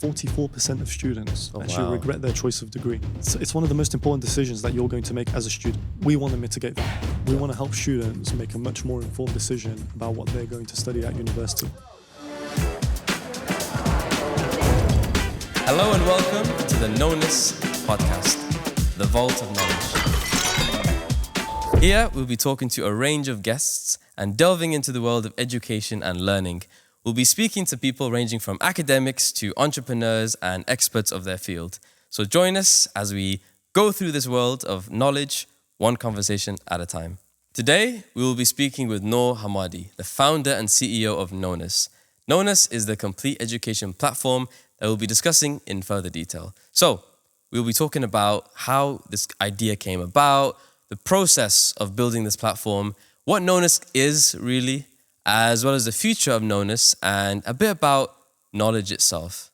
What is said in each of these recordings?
44% of students actually wow. regret their choice of degree. It's one of the most important decisions that you're going to make as a student. We want to mitigate that. We want to help students make a much more informed decision about what they're going to study at university. Hello and welcome to the Knowness podcast, the vault of knowledge. Here we'll be talking to a range of guests and delving into the world of education and learning. We'll be speaking to people ranging from academics to entrepreneurs and experts of their field. So join us as we go through this world of knowledge, one conversation at a time. Today, we will be speaking with Noor Hamadi, the founder and CEO of Knowness. Knowness is the complete education platform that we'll be discussing in further detail. So, we'll be talking about how this idea came about, the process of building this platform, what Knowness is really, as well as the future of Knowness, and a bit about knowledge itself.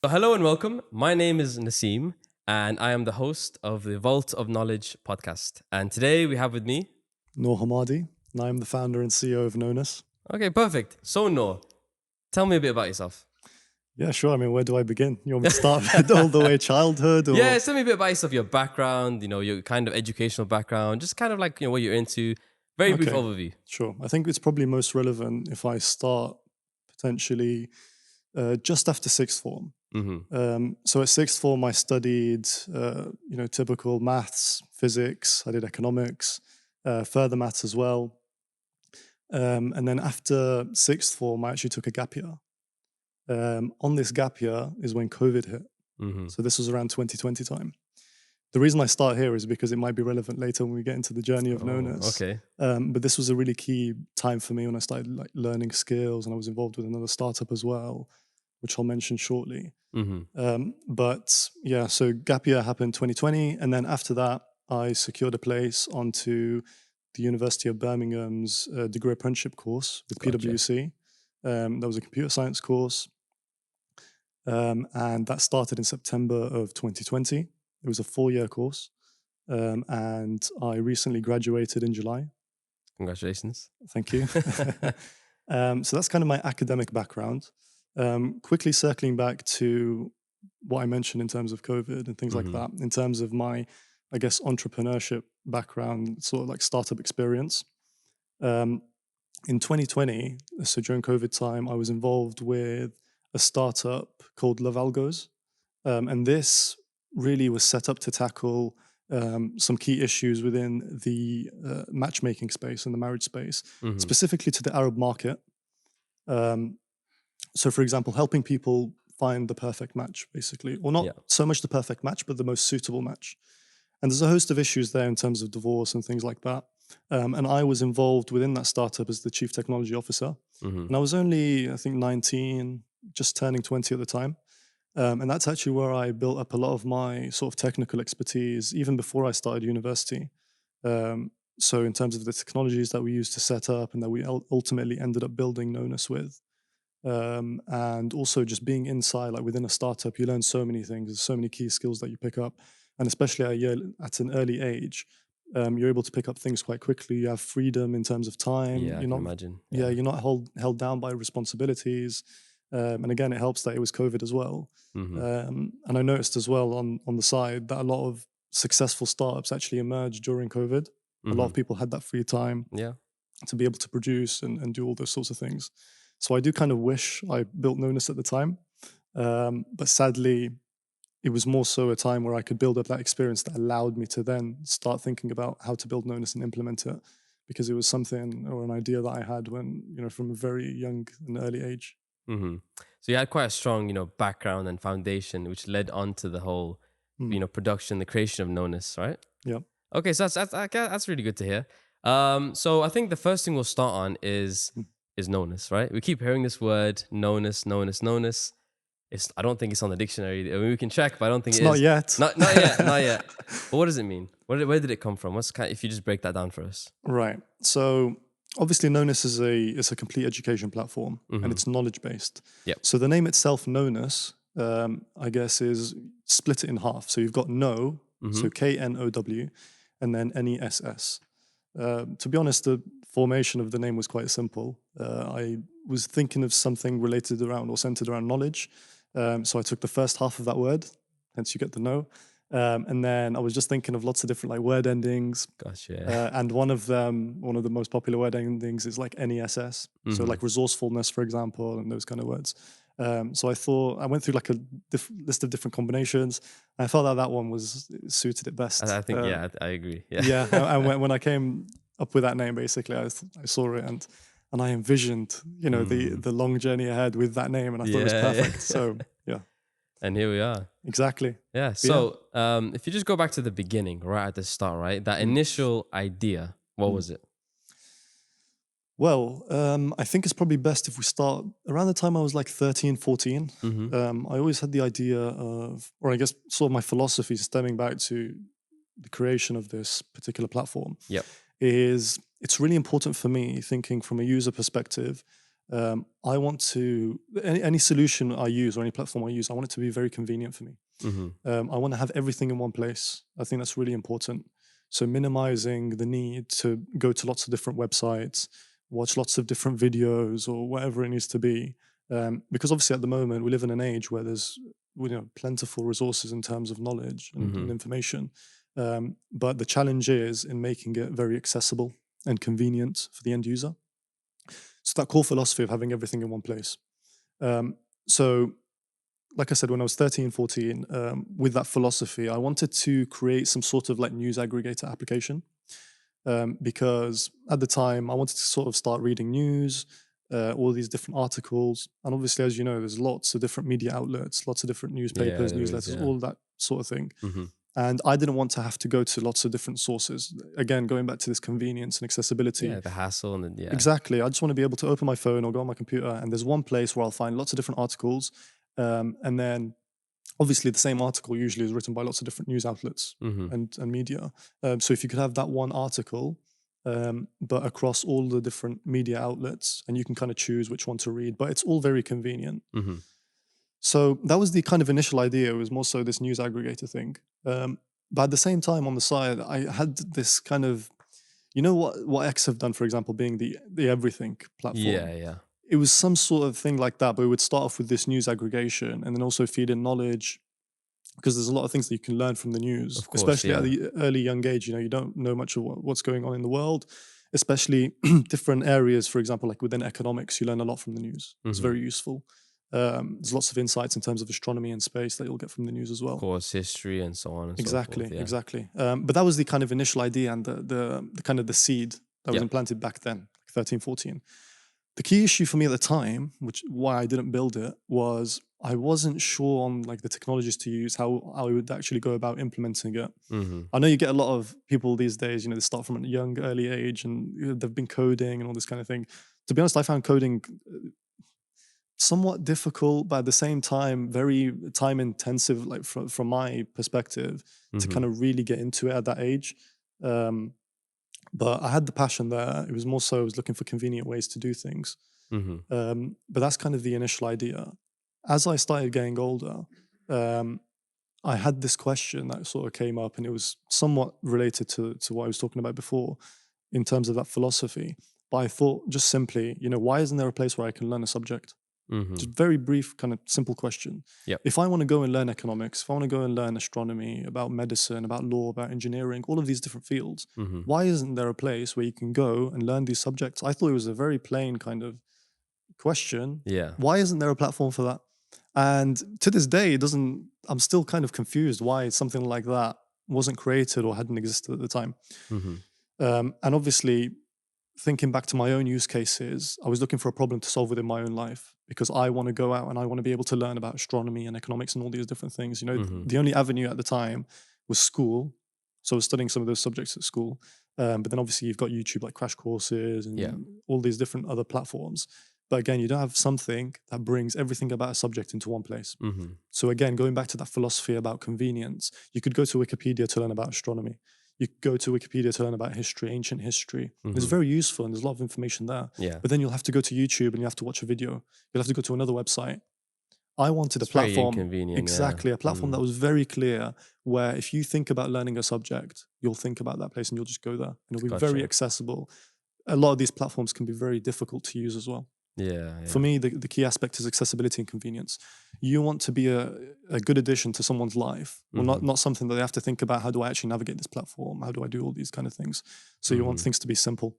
So hello and welcome. My name is Naseem, and I am the host of the Vault of Knowledge podcast. And today we have with me... Noor Hamadi, and I'm the founder and CEO of Knowness. Okay, perfect. So Noor, tell me a bit about yourself. Yeah, sure. I mean, where do I begin? You want me to start with all the way childhood? Or? Yeah, tell me a bit about yourself, your background, your kind of educational background, just kind of like, what you're into. Very brief overview. Sure. I think it's probably most relevant if I start potentially just after sixth form. Mm-hmm. So at sixth form, I studied, typical maths, physics. I did economics, further maths as well. And then after sixth form, I actually took a gap year. On this gap year is when COVID hit. Mm-hmm. So this was around 2020 time. The reason I start here is because it might be relevant later when we get into the journey of Knowness. Okay. But this was a really key time for me when I started learning skills, and I was involved with another startup as well, which I'll mention shortly. Mm-hmm. So gap year happened 2020, and then after that, I secured a place onto the University of Birmingham's degree apprenticeship course with PwC. That was a computer science course. And that started in September of 2020. It was a 4-year course. And I recently graduated in July. Congratulations. Thank you. So that's kind of my academic background. Quickly circling back to what I mentioned in terms of COVID and things like that, in terms of my, entrepreneurship background, sort of like startup experience. In 2020, so during COVID time, I was involved with a startup called Lavalgos. And this really was set up to tackle some key issues within the matchmaking space and the marriage space, specifically to the Arab market. So, for example, helping people find the perfect match, basically, or not so much the perfect match, but the most suitable match. And there's a host of issues there in terms of divorce and things like that. And I was involved within that startup as the chief technology officer. And I was only, I think, 19, just turning 20 at the time. And that's actually where I built up a lot of my sort of technical expertise, even before I started university. So in terms of the technologies that we used to set up and that we ultimately ended up building Knowness with. And also just being inside, like within a startup, you learn so many things. There's so many key skills that you pick up. And especially at an early age, you're able to pick up things quite quickly. You have freedom in terms of time. Yeah, I can imagine. Yeah, you're not held down by responsibilities. And again, it helps that it was COVID as well. And I noticed as well on the side that a lot of successful startups actually emerged during COVID. A lot of people had that free time to be able to produce and do all those sorts of things. So I do kind of wish I built Knowness at the time. But sadly, it was more so a time where I could build up that experience that allowed me to then start thinking about how to build Knowness and implement it, because it was something or an idea that I had when, from a very young and early age. So you had quite a strong, background and foundation, which led on to the whole, production, the creation of Knowness, right? Yeah. Okay, so that's really good to hear. So I think the first thing we'll start on is Knowness, right? We keep hearing this word, Knowness. I don't think it's on the dictionary. I mean, we can check, but I don't think it's it not is. Yet. Not yet. But what does it mean? Where did it come from? If you just break that down for us. Right. So obviously, Knowness is a complete education platform, and it's knowledge based. Yep. So the name itself, Knowness, I guess, is split it in half. So you've got Know, so KNOW, and then NESS. To be honest, the formation of the name was quite simple. I was thinking of something related around or centered around knowledge. So I took the first half of that word, hence you get the no. And then I was just thinking of lots of different like word endings. Gotcha. And one of the most popular word endings is like NESS. So like resourcefulness, for example, and those kind of words. So I went through like a list of different combinations. And I felt that one suited it best. I think, I agree. Yeah. Yeah. And when I came up with that name, basically, I saw it and I envisioned, the long journey ahead with that name, and I thought it was perfect. So yeah. And here we are. Exactly. Yeah. So if you just go back to the beginning, right at the start, right? That initial idea, what was it? Well, I think it's probably best if we start around the time I was like 13, 14. I always had the idea of, or I guess sort of my philosophy stemming back to the creation of this particular platform. Yep. It's really important for me, thinking from a user perspective. I want to, any solution I use or any platform I use, I want it to be very convenient for me. I want to have everything in one place. I think that's really important. So minimizing the need to go to lots of different websites, watch lots of different videos or whatever it needs to be. Because obviously at the moment we live in an age where there's plentiful resources in terms of knowledge and information. But the challenge is in making it very accessible and convenient for the end user. So that core philosophy of having everything in one place. So like I said, when I was 13, 14, with that philosophy, I wanted to create some sort of like news aggregator application. Because at the time I wanted to sort of start reading news, all these different articles. And obviously, as you know, there's lots of different media outlets, lots of different newspapers, newsletters, all that sort of thing. And I didn't want to have to go to lots of different sources. Again, going back to this convenience and accessibility. Yeah, the hassle and Exactly. I just want to be able to open my phone or go on my computer and there's one place where I'll find lots of different articles. And then obviously the same article usually is written by lots of different news outlets and media. So if you could have that one article, but across all the different media outlets, and you can kind of choose which one to read, but it's all very convenient. So that was the kind of initial idea. It was more so this news aggregator thing. But at the same time on the side, I had this kind of, what X have done, for example, being the everything platform. Yeah. It was some sort of thing like that, but it would start off with this news aggregation and then also feed in knowledge, because there's a lot of things that you can learn from the news, of course, especially at the early young age. You don't know much of what's going on in the world, especially different areas. For example, like within economics, you learn a lot from the news. It's very useful. There's lots of insights in terms of astronomy and space that you'll get from the news as well. Of course, history and so on and exactly, so forth. Exactly. But that was the kind of initial idea and the kind of the seed that was implanted back then, 13, 14. The key issue for me at the time, why I didn't build it, was I wasn't sure on like the technologies to use, how I would actually go about implementing it. I know you get a lot of people these days, they start from a young, early age and they've been coding and all this kind of thing. To be honest, I found coding somewhat difficult, but at the same time, very time intensive, like from my perspective, to kind of really get into it at that age. But I had the passion there. It was more so I was looking for convenient ways to do things. But that's kind of the initial idea. As I started getting older, I had this question that sort of came up, and it was somewhat related to what I was talking about before in terms of that philosophy. But I thought just simply, why isn't there a place where I can learn a subject? Just very brief, kind of simple question. If I want to go and learn economics, if I want to go and learn astronomy, about medicine, about law, about engineering, all of these different fields, why isn't there a place where you can go and learn these subjects? I thought it was a very plain kind of question. Why isn't there a platform for that? And to this day, I'm still kind of confused why something like that wasn't created or hadn't existed at the time. And obviously, thinking back to my own use cases, I was looking for a problem to solve within my own life, because I want to go out and I want to be able to learn about astronomy and economics and all these different things. The only avenue at the time was school. So I was studying some of those subjects at school. But then obviously you've got YouTube, like crash courses and all these different other platforms. But again, you don't have something that brings everything about a subject into one place. So again, going back to that philosophy about convenience, you could go to Wikipedia to learn about astronomy. You could go to Wikipedia to learn about history, ancient history. It's very useful and there's a lot of information there. But then you'll have to go to YouTube and you have to watch a video. You'll have to go to another website. I wanted a platform, exactly, a platform that was very clear, where if you think about learning a subject, you'll think about that place and you'll just go there. And it'll be very accessible. A lot of these platforms can be very difficult to use as well. For me, the key aspect is accessibility and convenience. You want to be a good addition to someone's life, or not something that they have to think about, how do I actually navigate this platform? How do I do all these kind of things? So you want things to be simple.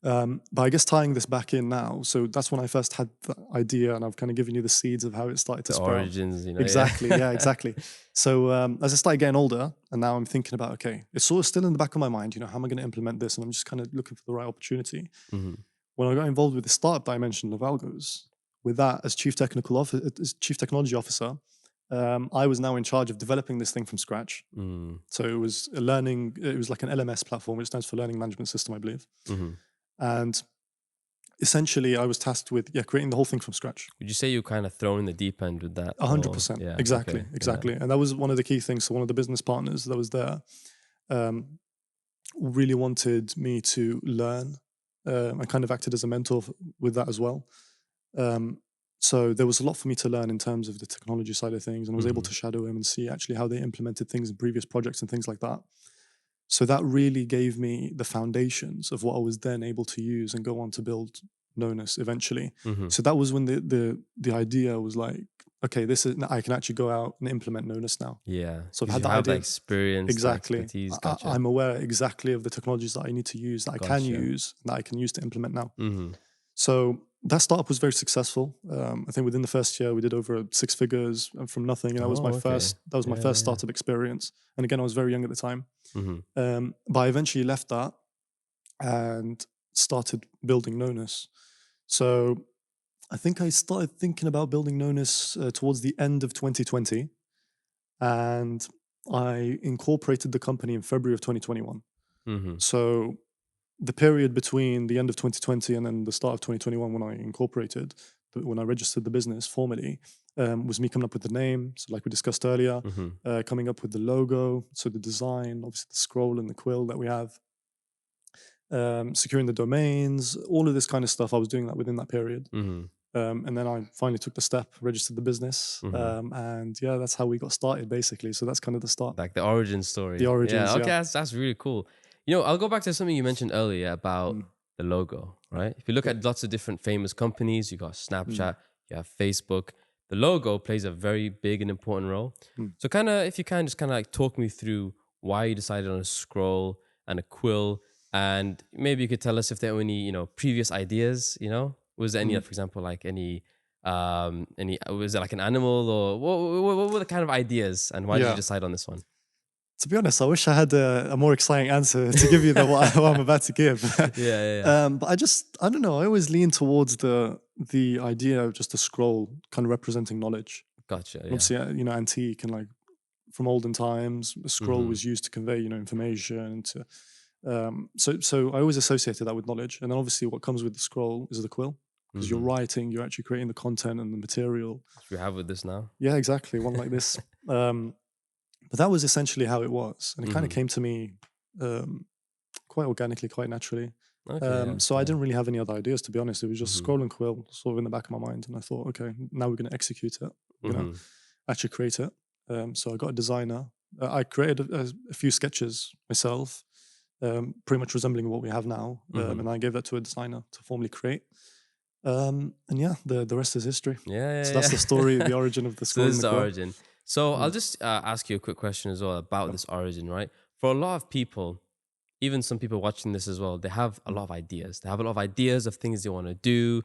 But I guess tying this back in now, so that's when I first had the idea, and I've kind of given you the seeds of how it started to The sprout. origins, Exactly, yeah, exactly. So as I started getting older, and now I'm thinking about, okay, it's sort of still in the back of my mind, how am I going to implement this? And I'm just kind of looking for the right opportunity. When I got involved with the startup dimension of Algos, with that as chief technology officer, I was now in charge of developing this thing from scratch. So it was it was like an LMS platform, which stands for Learning Management System, I believe. And essentially, I was tasked with creating the whole thing from scratch. Would you say you kind of thrown in the deep end with that? 100%. Yeah, Exactly, okay, exactly. And that was one of the key things. So one of the business partners that was there really wanted me to learn. I kind of acted as a mentor with that as well. So there was a lot for me to learn in terms of the technology side of things, and I was able to shadow him and see actually how they implemented things in previous projects and things like that. So that really gave me the foundations of what I was then able to use and go on to build Knowness eventually. So that was when the idea was like, okay, I can actually go out and implement Knowness now. Yeah, So I've because had you that have the idea. experience, Exactly. the expertise. Gotcha. I'm aware exactly of the technologies that I need to use, that I can use, and that I can use to implement now. So that startup was very successful. I think within the first year we did over 6 figures from nothing, and that was my first startup experience. And again, I was very young at the time. But I eventually left that and started building Knowness. So I think I started thinking about building Knowness towards the end of 2020, and I incorporated the company in February of 2021. So the period between the end of 2020 and then the start of 2021, when I registered the business formally, was me coming up with the name. So like we discussed earlier, coming up with the logo, so the design, obviously the scroll and the quill that we have, securing the domains, all of this kind of stuff. I was doing that within that period. And then I finally took the step, registered the business. And yeah, that's how we got started basically. So that's kind of the start. Like the origin story. The origins, Yeah, okay, that's really cool. I'll go back to something you mentioned earlier about the logo, right? If you look at lots of different famous companies, you got Snapchat, you have Facebook, the logo plays a very big and important role. So if you can just like talk me through why you decided on a scroll and a quill, and maybe you could tell us if there were any, previous ideas, Was there any, for example, like was it like an animal, or what were the kind of ideas, and why did you decide on this one? To be honest, I wish I had a more exciting answer to give you than what I'm about to give. But I don't know. I always lean towards the idea of just a scroll kind of representing knowledge. Gotcha. Yeah. Obviously, antique and like from olden times, a scroll was used to convey, information. So I always associated that with knowledge. And then obviously what comes with the scroll is the quill. Because you're writing, you're actually creating the content and the material. Which we have with this now. Yeah, exactly. One like this. But that was essentially how it was. And it kind of came to me quite organically, quite naturally. So I didn't really have any other ideas, to be honest. It was just scroll and quill sort of in the back of my mind. And I thought, okay, now we're going to execute it, actually create it. So I got a designer. I created a few sketches myself, pretty much resembling what we have now. And I gave that to a designer to formally create. And yeah, the rest is history. So that's the story, the origin of the scroll. So this is the origin. So I'll just ask you a quick question as well about this origin, right? For a lot of people, even some people watching this as well, they have a lot of ideas. They have a lot of ideas of things they want to do,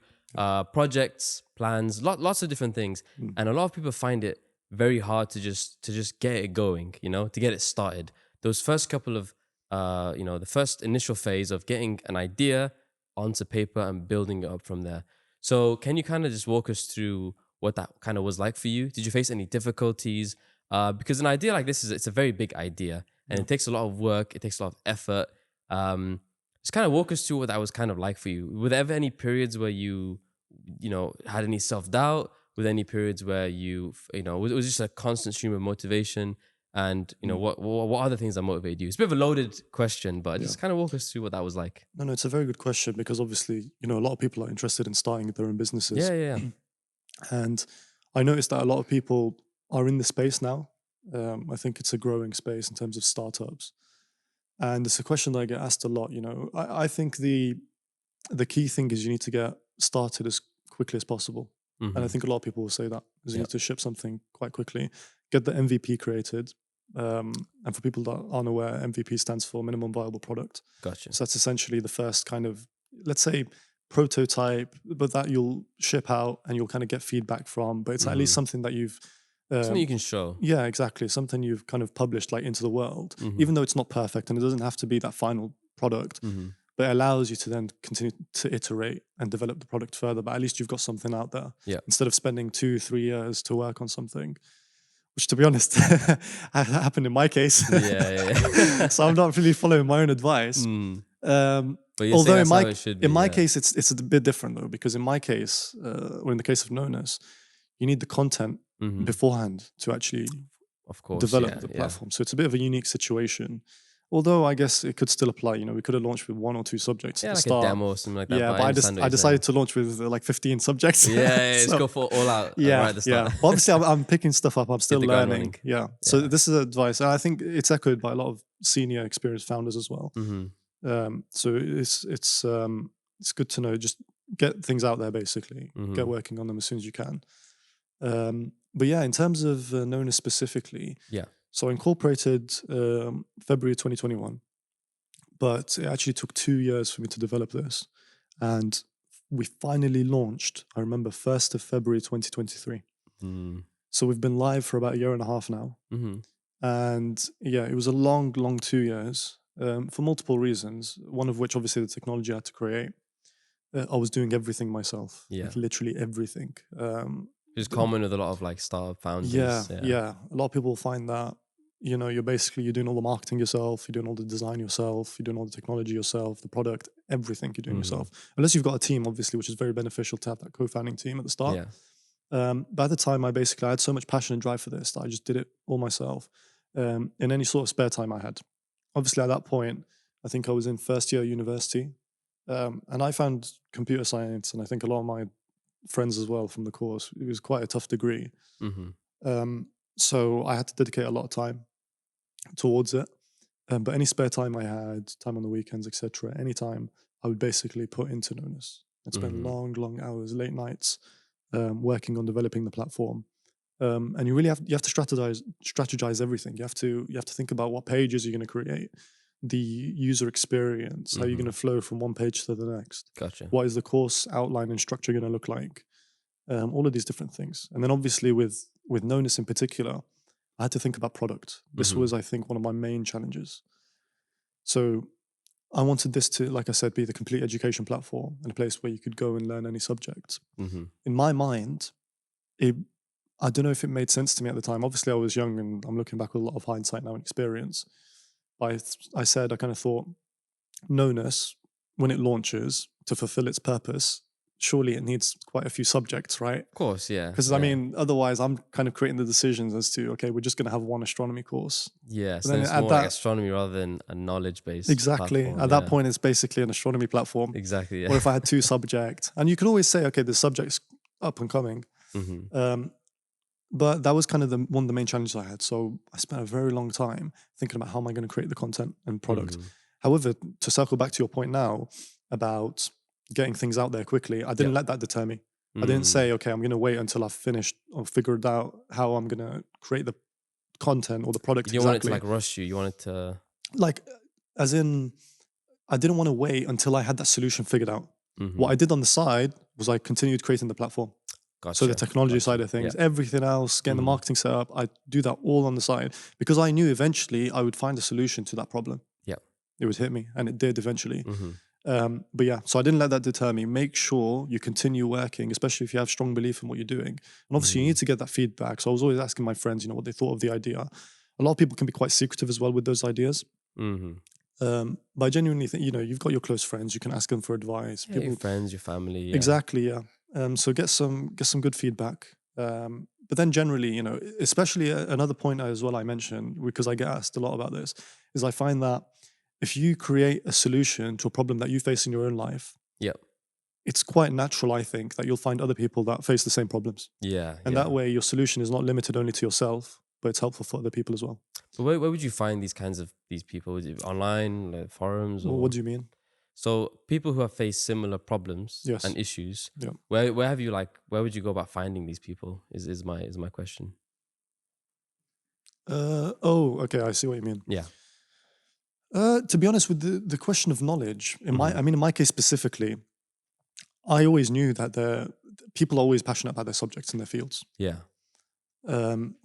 projects, plans, lots of different things. And a lot of people find it very hard to just get it going, to get it started. Those first couple of, the first initial phase of getting an idea onto paper and building it up from there. So can you kind of just walk us through what that kind of was like for you? Did you face any difficulties? Because an idea like this it's a very big idea, and it takes a lot of work. It takes a lot of effort. Just kind of walk us through what that was kind of like for you. Were there ever any periods where you had any self-doubt? Were there any periods where was it just a constant stream of motivation? And what other things that motivated you? It's a bit of a loaded question, but just kind of walk us through what that was like. No, it's a very good question, because obviously, a lot of people are interested in starting their own businesses. Yeah. And I noticed that a lot of people are in the space now. I think it's a growing space in terms of startups. And it's a question that I get asked a lot. I think the key thing is you need to get started as quickly as possible. And I think a lot of people will say that, is you need to ship something quite quickly, get the MVP created. And for people that aren't aware, MVP stands for minimum viable product. Gotcha. So that's essentially the first kind of, let's say, prototype, but that you'll ship out and you'll kind of get feedback from. But it's at least something that you've something you can show. Yeah, exactly. Something you've kind of published like into the world, even though it's not perfect and it doesn't have to be that final product, but it allows you to then continue to iterate and develop the product further. But at least you've got something out there instead of spending 2-3 years to work on something, which, to be honest, happened in my case. So I'm not really following my own advice. But although in my case, it's a bit different though, because in my case, or in the case of Knowness, you need the content beforehand to actually develop the platform. So it's a bit of a unique situation. Although I guess it could still apply. You know, we could have launched with 1 or 2 subjects at the start. A demo or something like that. Yeah, but I decided to launch with like 15 subjects. Let's go for all out right at the start. But obviously, I'm picking stuff up. I'm still learning. So this is advice. And I think it's echoed by a lot of senior experienced founders as well. So it's good to know. Just get things out there, basically. Get working on them as soon as you can. But yeah, in terms of Knowness specifically, so I incorporated February 2021, but it actually took 2 years for me to develop this. And we finally launched, I remember, 1st of February 2023. So we've been live for about 1.5 years now. And yeah, it was a long 2 years for multiple reasons, one of which obviously the technology I had to create. I was doing everything myself, like literally everything. It's common with a lot of like startup founders. Yeah. A lot of people find that, you know, you're doing all the marketing yourself, you're doing all the design yourself, you're doing all the technology yourself, the product, everything you're doing yourself. Unless you've got a team, obviously, which is very beneficial to have that co-founding team at the start. By the time I had so much passion and drive for this that I just did it all myself in any sort of spare time I had. Obviously, at that point, I think I was in first year university, and I found computer science, and I think a lot of my friends as well from the course, it was quite a tough degree. So I had to dedicate a lot of time towards it. But any spare time I had, time on the weekends, etc., any time, I would basically put into Knowness and spend long hours, late nights, working on developing the platform. And you really have to strategize everything. You have to think about what pages you're going to create, the user experience, how you're going to flow from one page to the next. Gotcha. What is the course outline and structure going to look like? All of these different things. And then obviously with Knowness in particular, I had to think about product. This was, I think, one of my main challenges. So I wanted this to, like I said, be the complete education platform and a place where you could go and learn any subject. In my mind, I don't know if it made sense to me at the time. Obviously, I was young and I'm looking back with a lot of hindsight now and experience. But I kind of thought, Knowness, when it launches, to fulfill its purpose, surely it needs quite a few subjects, right? Of course, yeah. Because I mean, otherwise I'm kind of creating the decisions as to, okay, we're just going to have one astronomy course. Yeah, so then it's more like astronomy rather than a knowledge-based Exactly. platform. At that point, it's basically an astronomy platform. Exactly, yeah. Or if I had 2 subjects. And you could always say, okay, the subject's up and coming. But that was kind of one of the main challenges I had. So I spent a very long time thinking about how am I going to create the content and product. However, to circle back to your point now about getting things out there quickly, I didn't let that deter me. I didn't say, okay, I'm going to wait until I've finished or figured out how I'm going to create the content or the product. You don't want it to like rush you. You want it to... Like, as in, I didn't want to wait until I had that solution figured out. What I did on the side was I continued creating the platform. Gotcha. So the technology side of things, everything else, getting the marketing set up, I do that all on the side because I knew eventually I would find a solution to that problem. Yeah. It would hit me, and it did eventually. But yeah, so I didn't let that deter me. Make sure you continue working, especially if you have strong belief in what you're doing. And obviously you need to get that feedback. So I was always asking my friends, what they thought of the idea. A lot of people can be quite secretive as well with those ideas. But I genuinely think, you've got your close friends, you can ask them for advice. Yeah, your friends, your family. Yeah. Exactly, yeah. So get some good feedback. But then generally, especially another point as well I mentioned, because I get asked a lot about this, is I find that if you create a solution to a problem that you face in your own life, it's quite natural, I think, that you'll find other people that face the same problems. Yeah. And that way your solution is not limited only to yourself, but it's helpful for other people as well. But where would you find these people? Is it online, like forums? Or... What do you mean? So people who have faced similar problems Yes. and issues, Yeah. where have you where would you go about finding these people? Is my question. Okay, I see what you mean. Yeah. To be honest, with the question of knowledge, Mm-hmm. in my case specifically, I always knew that people are always passionate about their subjects and their fields. Yeah.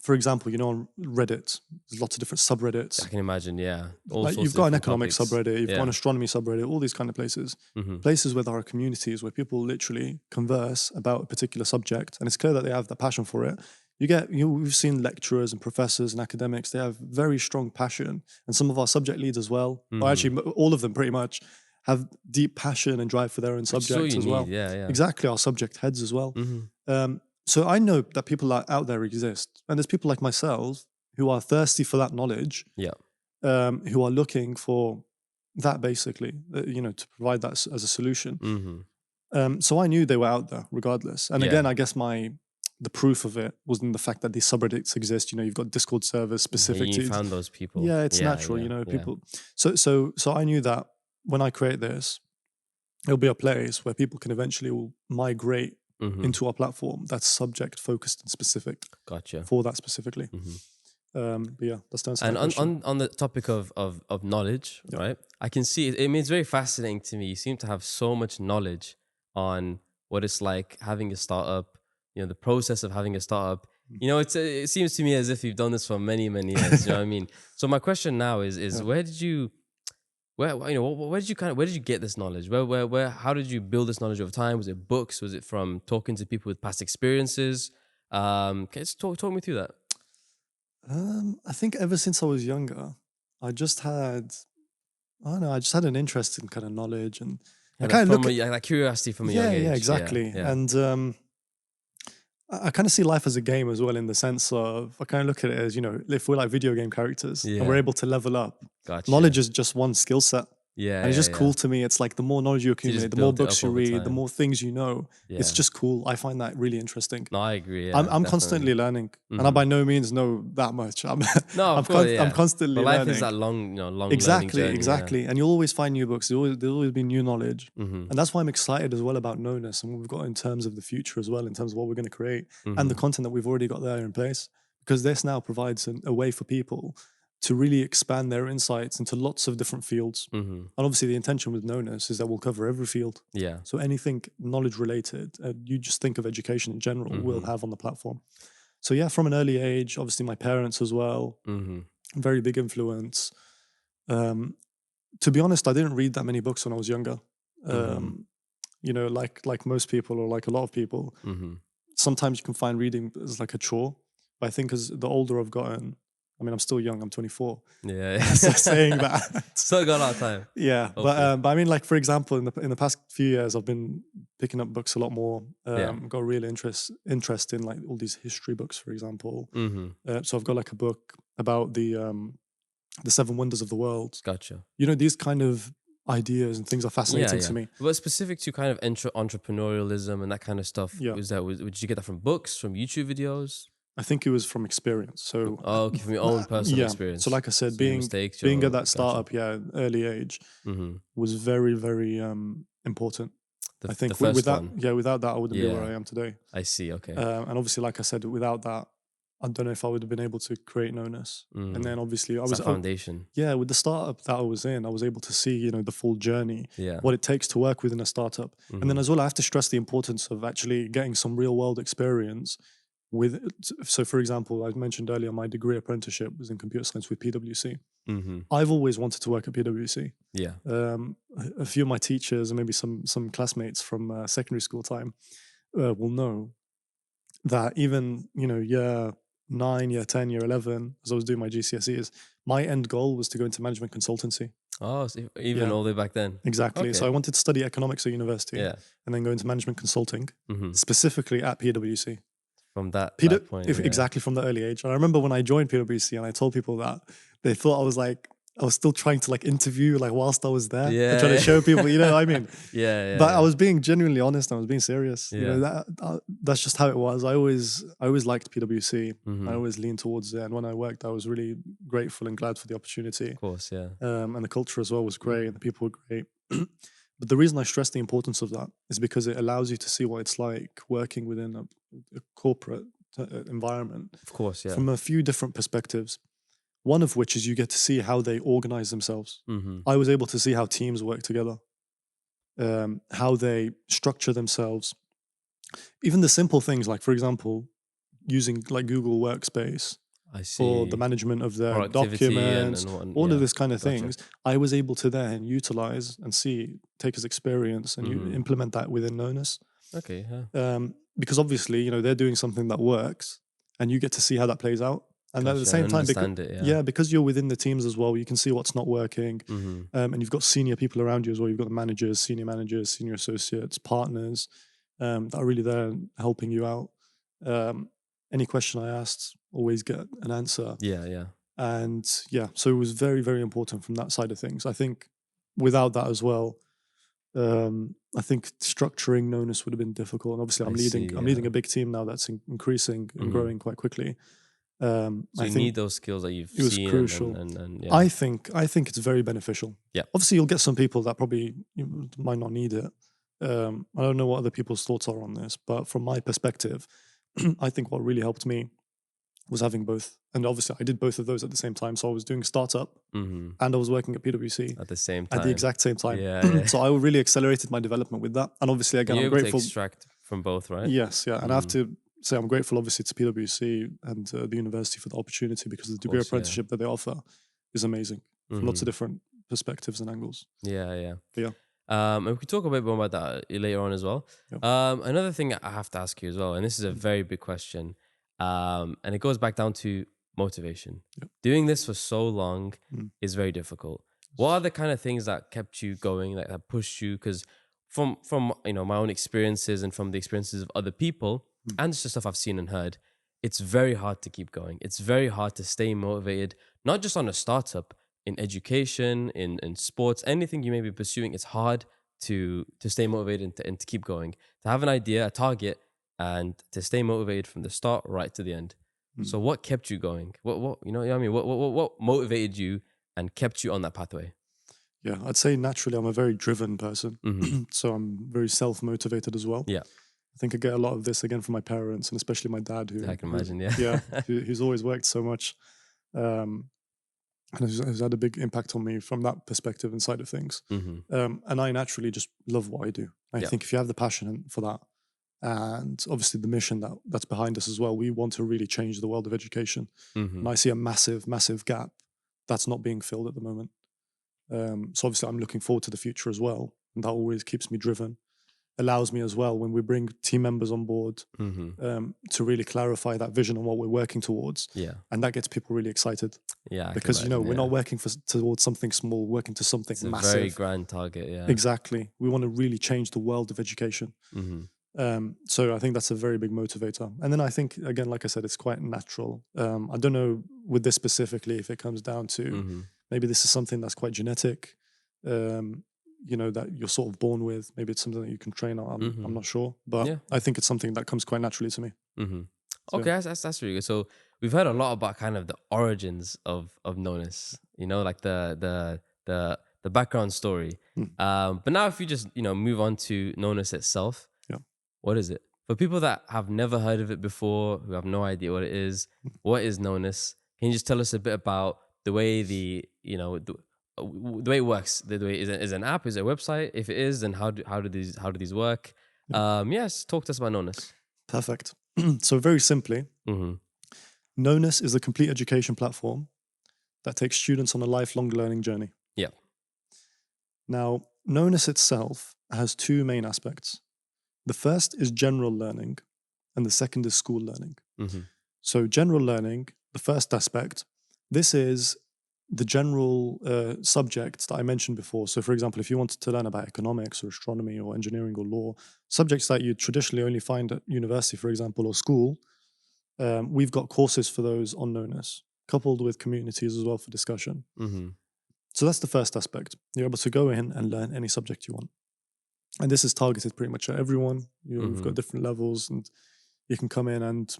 For example, on Reddit, there's lots of different subreddits. I can imagine. Yeah. All Like sorts you've of got an different economics topics. subreddit, you've got an Yeah. astronomy subreddit, all these kind of places. Mm-hmm. Places where there are communities where people literally converse about a particular subject, and it's clear that they have the passion for it. We've seen lecturers and professors and academics, they have very strong passion, and some of our subject leads as well, or actually all of them pretty much, have deep passion and drive for their own Which is all subject you as need. well. Yeah. Yeah. Exactly, our subject heads as well. Mm-hmm. So I know that people out there exist, and there's people like myself who are thirsty for that knowledge, Yeah. who are looking for that basically, to provide that as a solution. Mm-hmm. So I knew they were out there regardless. And Yeah. again, I guess the proof of it was in the fact that these subreddits exist. You've got Discord servers specific You to. found those people. Yeah, it's natural. Yeah. People. So I knew that when I create this, it'll be a place where people can eventually will migrate Mm-hmm. into our platform that's subject focused and specific Gotcha. for that specifically. Mm-hmm. But yeah, that's the answer. And to that question. on the topic of knowledge, Yeah. right? I can see it. I mean, it's very fascinating to me. You seem to have so much knowledge on what it's like having a startup. The process of having a startup. It seems to me as if you've done this for many years. You know what I mean? So my question now is Yeah. where did you get this knowledge? How did you build this knowledge over time? Was it books? Was it from talking to people with past experiences? Okay, talk me through that. I think ever since I was younger, I don't know, I just had an interest in kind of knowledge, and I kind of look at like curiosity from a young age. yeah, exactly. Yeah. And I kind of see life as a game as well, in the sense of I kind of look at it as, if we're like video game characters and we're Yeah. able to level up, Gotcha. knowledge is just one skill set. Yeah. And it's just cool to me. It's like the more knowledge you accumulate, the more build it books up you over read, the time. more things you know. Yeah. It's just cool. I find that really interesting. No, I agree. Yeah, I'm definitely. constantly learning, and I by no means know that much. I'm constantly but life learning. is that long Exactly, learning journey, exactly. Yeah. And you'll always find new books. There'll always be new knowledge, Mm-hmm. and that's why I'm excited as well about Knowness and what we've got in terms of the future as well, in terms of what we're going to create and the content that we've already got there in place. Because this now provides a way for people to really expand their insights into lots of different fields. Mm-hmm. And obviously the intention with Knowness is that we'll cover every field. Yeah. So anything knowledge related, you just think of education in general, we'll have on the platform. So yeah, from an early age, obviously my parents as well, very big influence. To be honest, I didn't read that many books when I was younger. Like most people, or like a lot of people, sometimes you can find reading as like a chore. But I think as the older I've gotten, I mean, I'm still young, I'm 24. Yeah. So saying that. Still got a lot of time. Yeah. But I mean, like, for example, in the past few years, I've been picking up books a lot more. Got a real interest in like all these history books, for example. So I've got like a book about the 7 wonders of the world. Gotcha. These kind of ideas and things are fascinating to me. But specific to kind of entrepreneurialism and that kind of stuff, Yeah. Did you get that from books, from YouTube videos? I think it was from experience. So from your own personal experience. So like I said, being at that startup, early age, was very, very important. I think without that, I wouldn't be where I am today. I see. Okay. And obviously, like I said, without that, I don't know if I would have been able to create Knowness. And then obviously, I was foundation. With the startup that I was in, I was able to see the full journey, what it takes to work within a startup. And then as well, I have to stress the importance of actually getting some real world experience. So for example, I mentioned earlier, my degree apprenticeship was in computer science with PwC. I've always wanted to work at PwC. Yeah. A few of my teachers and maybe some classmates from secondary school time will know that even year 9, year 10, year 11, as I was doing my GCSEs, my end goal was to go into management consultancy. Oh, so even all the way back then. Exactly. Okay. So I wanted to study economics at university, and then go into management consulting, specifically at PwC. From that point. Exactly, from the early age. And I remember when I joined PwC and I told people that, they thought I was still trying to like interview like whilst I was there. And trying to show people, you know what I mean? But I was being genuinely honest. I was being serious. That's just how it was. I always liked PwC. I always leaned towards it. And when I worked, I was really grateful and glad for the opportunity. Of course, yeah. And the culture as well was great, and the people were great. But the reason I stress the importance of that is because it allows you to see what it's like working within a corporate environment Of course, yeah. from a few different perspectives. One of which is you get to see how they organize themselves. Mm-hmm. I was able to see how teams work together, how they structure themselves. Even the simple things like, for example, using like Google Workspace I for the see. management of their Productivity documents, and all of yeah. this kind of Gotcha. things, I was able to then utilize and see, take as experience and Mm-hmm. implement that within Knowness. Okay, yeah. Because obviously, they're doing something that works and you get to see how that plays out. And at the Gotcha. And same time, because, understand it, yeah. yeah, because you're within the teams as well, you can see what's not working. Mm-hmm. And you've got senior people around you as well. You've got the managers, senior associates, partners that are really there helping you out. Any question I asked, always get an answer. Yeah, yeah. And yeah, so it was very, very important from that side of things. I think without that as well, I think structuring Knowness would have been difficult. And obviously, I see, I'm leading a big team now that's increasing and Mm-hmm. growing quite quickly. So I you think need those skills that you've it was seen crucial. and yeah. I think it's very beneficial. Yeah. Obviously, you'll get some people that probably might not need it. I don't know what other people's thoughts are on this, but from my perspective, I think what really helped me was having both. And obviously, I did both of those at the same time. So I was doing startup Mm-hmm. and I was working at PwC At the same at the time. exact same time. Yeah, yeah. So I really accelerated my development with that. And obviously, And again, you're I'm able to grateful. extract from both, right? Yes, yeah. And I have Mm-hmm. to say I'm grateful, obviously, to PwC and the university for the opportunity because the degree course, yeah. apprenticeship that they offer is amazing from lots of Mm-hmm. different perspectives and angles. Yeah, yeah. But yeah. And we could talk a bit more about that later on as well. Yeah. Another thing I have to ask you as well, and this is a very big question, and it goes back down to motivation. Yep. Doing this for so long Mm. is very difficult. What are the kind of things that kept you going, that pushed you? Because from my own experiences and from the experiences of other people and just the stuff I've seen and heard, it's very hard to keep going. It's very hard to stay motivated, not just on a startup, in education, in sports, anything you may be pursuing. It's hard to stay motivated and to keep going, to have an idea, a target, and to stay motivated from the start right to the end. So what kept you going? What you know what I mean? What motivated you and kept you on that pathway? Yeah, I'd say naturally I'm a very driven person. Mm-hmm. So I'm very self-motivated as well. Yeah, I think I get a lot of this again from my parents and especially my dad I can imagine. Yeah, yeah, who's always worked so much. And has had a big impact on me from that perspective and side of things. Mm-hmm. And I naturally just love what I do. I Yeah. think if you have the passion for that, and obviously the mission that's behind us as well, we want to really change the world of education. Mm-hmm. And I see a massive, massive gap that's not being filled at the moment. So obviously I'm looking forward to the future as well. And that always keeps me driven. Allows me as well when we bring team members on board Mm-hmm. to really clarify that vision and what we're working towards. Yeah, And that gets people really excited yeah. I can because imagine, we're yeah. not working towards something small, working to something It's a massive. very grand target. Yeah, Exactly. We want to really change the world of education. Mm-hmm. So I think that's a very big motivator. And then I think, again, like I said, it's quite natural. I don't know with this specifically if it comes down to Mm-hmm. maybe this is something that's quite genetic, that you're sort of born with. Maybe it's something that you can train on. I'm not sure. But Yeah. I think it's something that comes quite naturally to me. Mm-hmm. So, Okay, that's really good. So we've heard a lot about kind of the origins of Knowness, like the background story. But now if you just move on to Knowness itself, Yeah. what is it? For people that have never heard of it before, who have no idea what it is, what is Knowness? Can you just tell us a bit about the way the way it works? The way is it an app? Is it a website? If it is, then how do these work? Yes, talk to us about Knowness. Perfect. So very simply, Mm-hmm. Knowness is a complete education platform that takes students on a lifelong learning journey. Yeah. Now, Knowness itself has two main aspects. The first is general learning, and the second is school learning. Mm-hmm. So general learning, the first aspect, this is the general subjects that I mentioned before. So for example, if you wanted to learn about economics or astronomy or engineering or law, subjects that you traditionally only find at university, for example, or school, we've got courses for those on Knowness, coupled with communities as well for discussion. Mm-hmm. So that's the first aspect. You're able to go in and learn any subject you want. And this is targeted pretty much at everyone. You've got different levels and you can come in and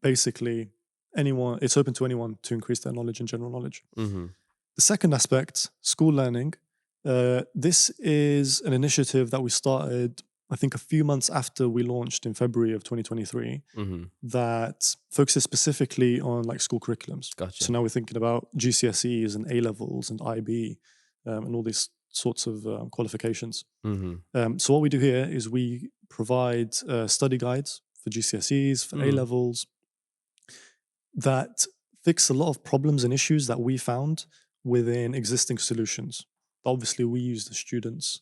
basically it's open to anyone to increase their knowledge and general knowledge. Mm-hmm. The second aspect, school learning, This is an initiative that we started, I think, a few months after we launched in February of 2023, that focuses specifically on like school curriculums. Gotcha. So now we're thinking about GCSEs and A levels and IB and all these sorts of qualifications. So what we do here is we provide study guides for GCSEs, for A levels, that fix a lot of problems and issues that we found within existing solutions. Obviously, we used the students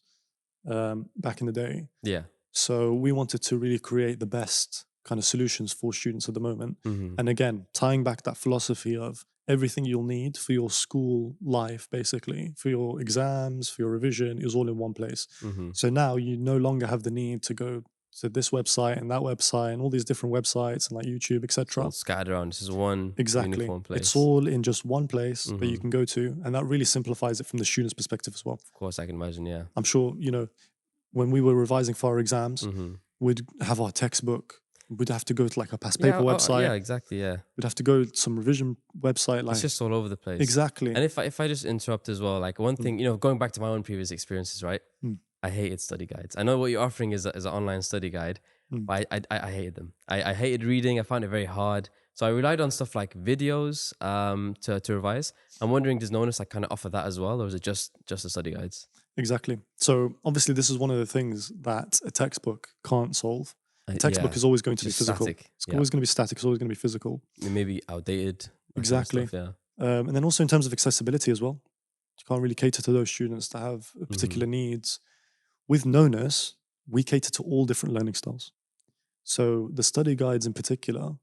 back in the day. Yeah. So we wanted to really create the best kind of solutions for students at the moment. And again, tying back that philosophy of everything you'll need for your school life, basically, for your exams, for your revision, is all in one place. So now you no longer have the need to go to this website and that website and all these different websites and like YouTube, etc. All scattered around. This is one uniform place. It's all in just one place that you can go to, and that really simplifies it from the student's perspective as well. Of course, I can imagine. Yeah, I'm sure, you know, when we were revising for our exams, we'd have our textbook. We'd have to go to like a past paper website. Yeah, exactly. Yeah, we'd have to go to some revision website. Like, it's just all over the place. Exactly. And if I just interrupt as well, like one thing, you know, going back to my own previous experiences, right? I hated study guides. I know what you're offering is an online study guide, but I hated them. I hated reading. I found it very hard. So I relied on stuff like videos to revise. I'm wondering, does Knowness like kind of offer that as well, or is it just the study guides? Exactly. So obviously this is one of the things that a textbook can't solve. A textbook is always going to be physical. Static. It's always going to be static. It's always going to be physical. Maybe outdated. Exactly. Stuff, yeah. And then also in terms of accessibility as well. You can't really cater to those students that have particular needs. With Knowness, we cater to all different learning styles. So the study guides in particular,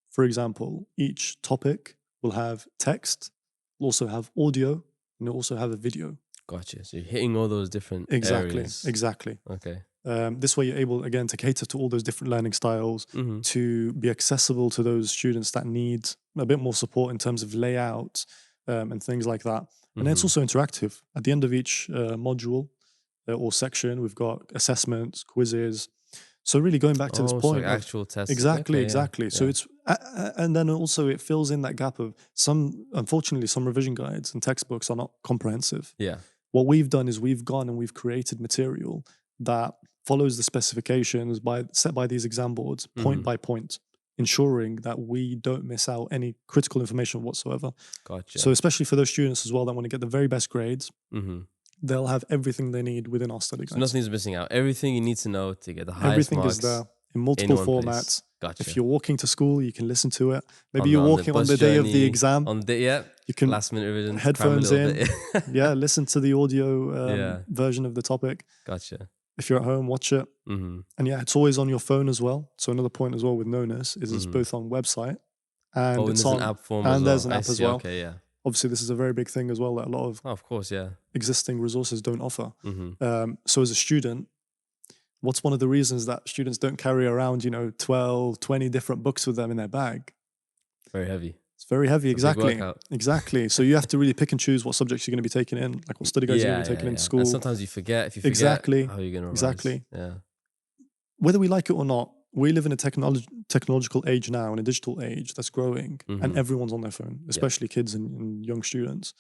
for example, each topic will have text, will also have audio, and it'll also have a video. Gotcha. So you're hitting all those different areas. Exactly. Okay. This way you're able, again, to cater to all those different learning styles, to be accessible to those students that need a bit more support in terms of layout and things like that. And then it's also interactive. At the end of each module or section, we've got assessments, quizzes. So really going back to this point. So actual tests. Exactly. Yeah. So it's, and then also it fills in that gap of unfortunately, some revision guides and textbooks are not comprehensive. Yeah. What we've done is we've gone and we've created material that follows the specifications set by these exam boards, point by point, ensuring that we don't miss out any critical information whatsoever. Gotcha. So especially for those students as well that want to get the very best grades, they'll have everything they need within our study guides. So nothing's missing out. Everything you need to know to get the highest marks. Everything is there in multiple formats. Gotcha. If you're walking to school, you can listen to it. Maybe you're walking on the day of the exam. You can last minute revision. Headphones in. Listen to the audio version of the topic. Gotcha. If you're at home, watch it. And it's always on your phone as well. So another point as well with Knowness is it's both on website and it's on an app form and there's an app as well. Okay, yeah. Obviously, this is a very big thing as well that a lot of existing resources don't offer. So as a student, what's one of the reasons that students don't carry around, 12, 20 different books with them in their bag? Very heavy. It's very heavy, exactly. So you have to really pick and choose what subjects you're going to be taking in, like what study guides you're going to be taking in school. And sometimes you forget. If you forget, how are you going to revise? Exactly. Yeah. Whether we like it or not, we live in a technological age now, in a digital age that's growing, and everyone's on their phone, especially kids and young students.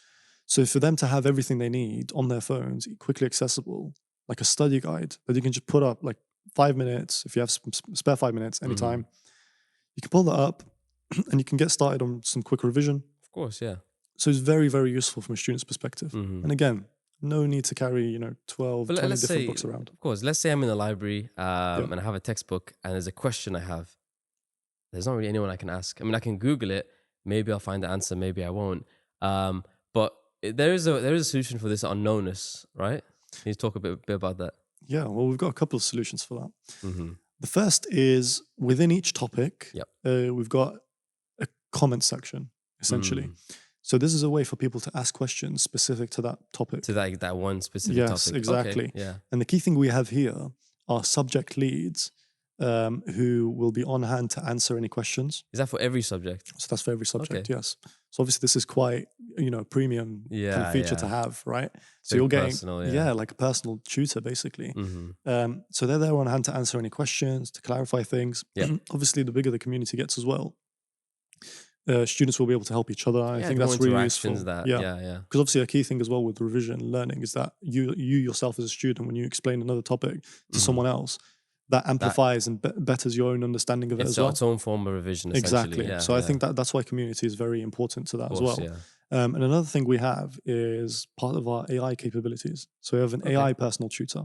So for them to have everything they need on their phones, quickly accessible, like a study guide that you can just put up like 5 minutes, if you have spare 5 minutes anytime, you can pull that up and you can get started on some quick revision. Of course, yeah. So it's very, very useful from a student's perspective. And again, no need to carry, 12, 20 different books around. Of course, let's say I'm in the library and I have a textbook and there's a question I have. There's not really anyone I can ask. I mean, I can Google it. Maybe I'll find the answer. Maybe I won't. But there is a solution for this on Knowness, right? Can you talk a bit about that? Yeah, well, we've got a couple of solutions for that. The first is within each topic, we've got a comment section, essentially. So this is a way for people to ask questions specific to that topic. To that one specific topic. Yes, exactly. Okay, yeah. And the key thing we have here are subject leads who will be on hand to answer any questions. Is that for every subject? So that's for every subject, yes. So obviously this is quite, premium kind of feature to have, right? So you're getting, personal, like a personal tutor basically. So they're there on hand to answer any questions, to clarify things. Obviously the bigger the community gets as well, students will be able to help each other. I think more that's really interactions useful. that, Yeah. yeah. Because obviously a key thing as well with revision learning is that you yourself as a student, when you explain another topic to someone else, that amplifies and betters your own understanding of it It's as well. its own form of revision, essentially. Exactly. Yeah, So I think that's why community is very important to that of as course, well. yeah. And another thing we have is part of our AI capabilities. So we have an AI personal tutor.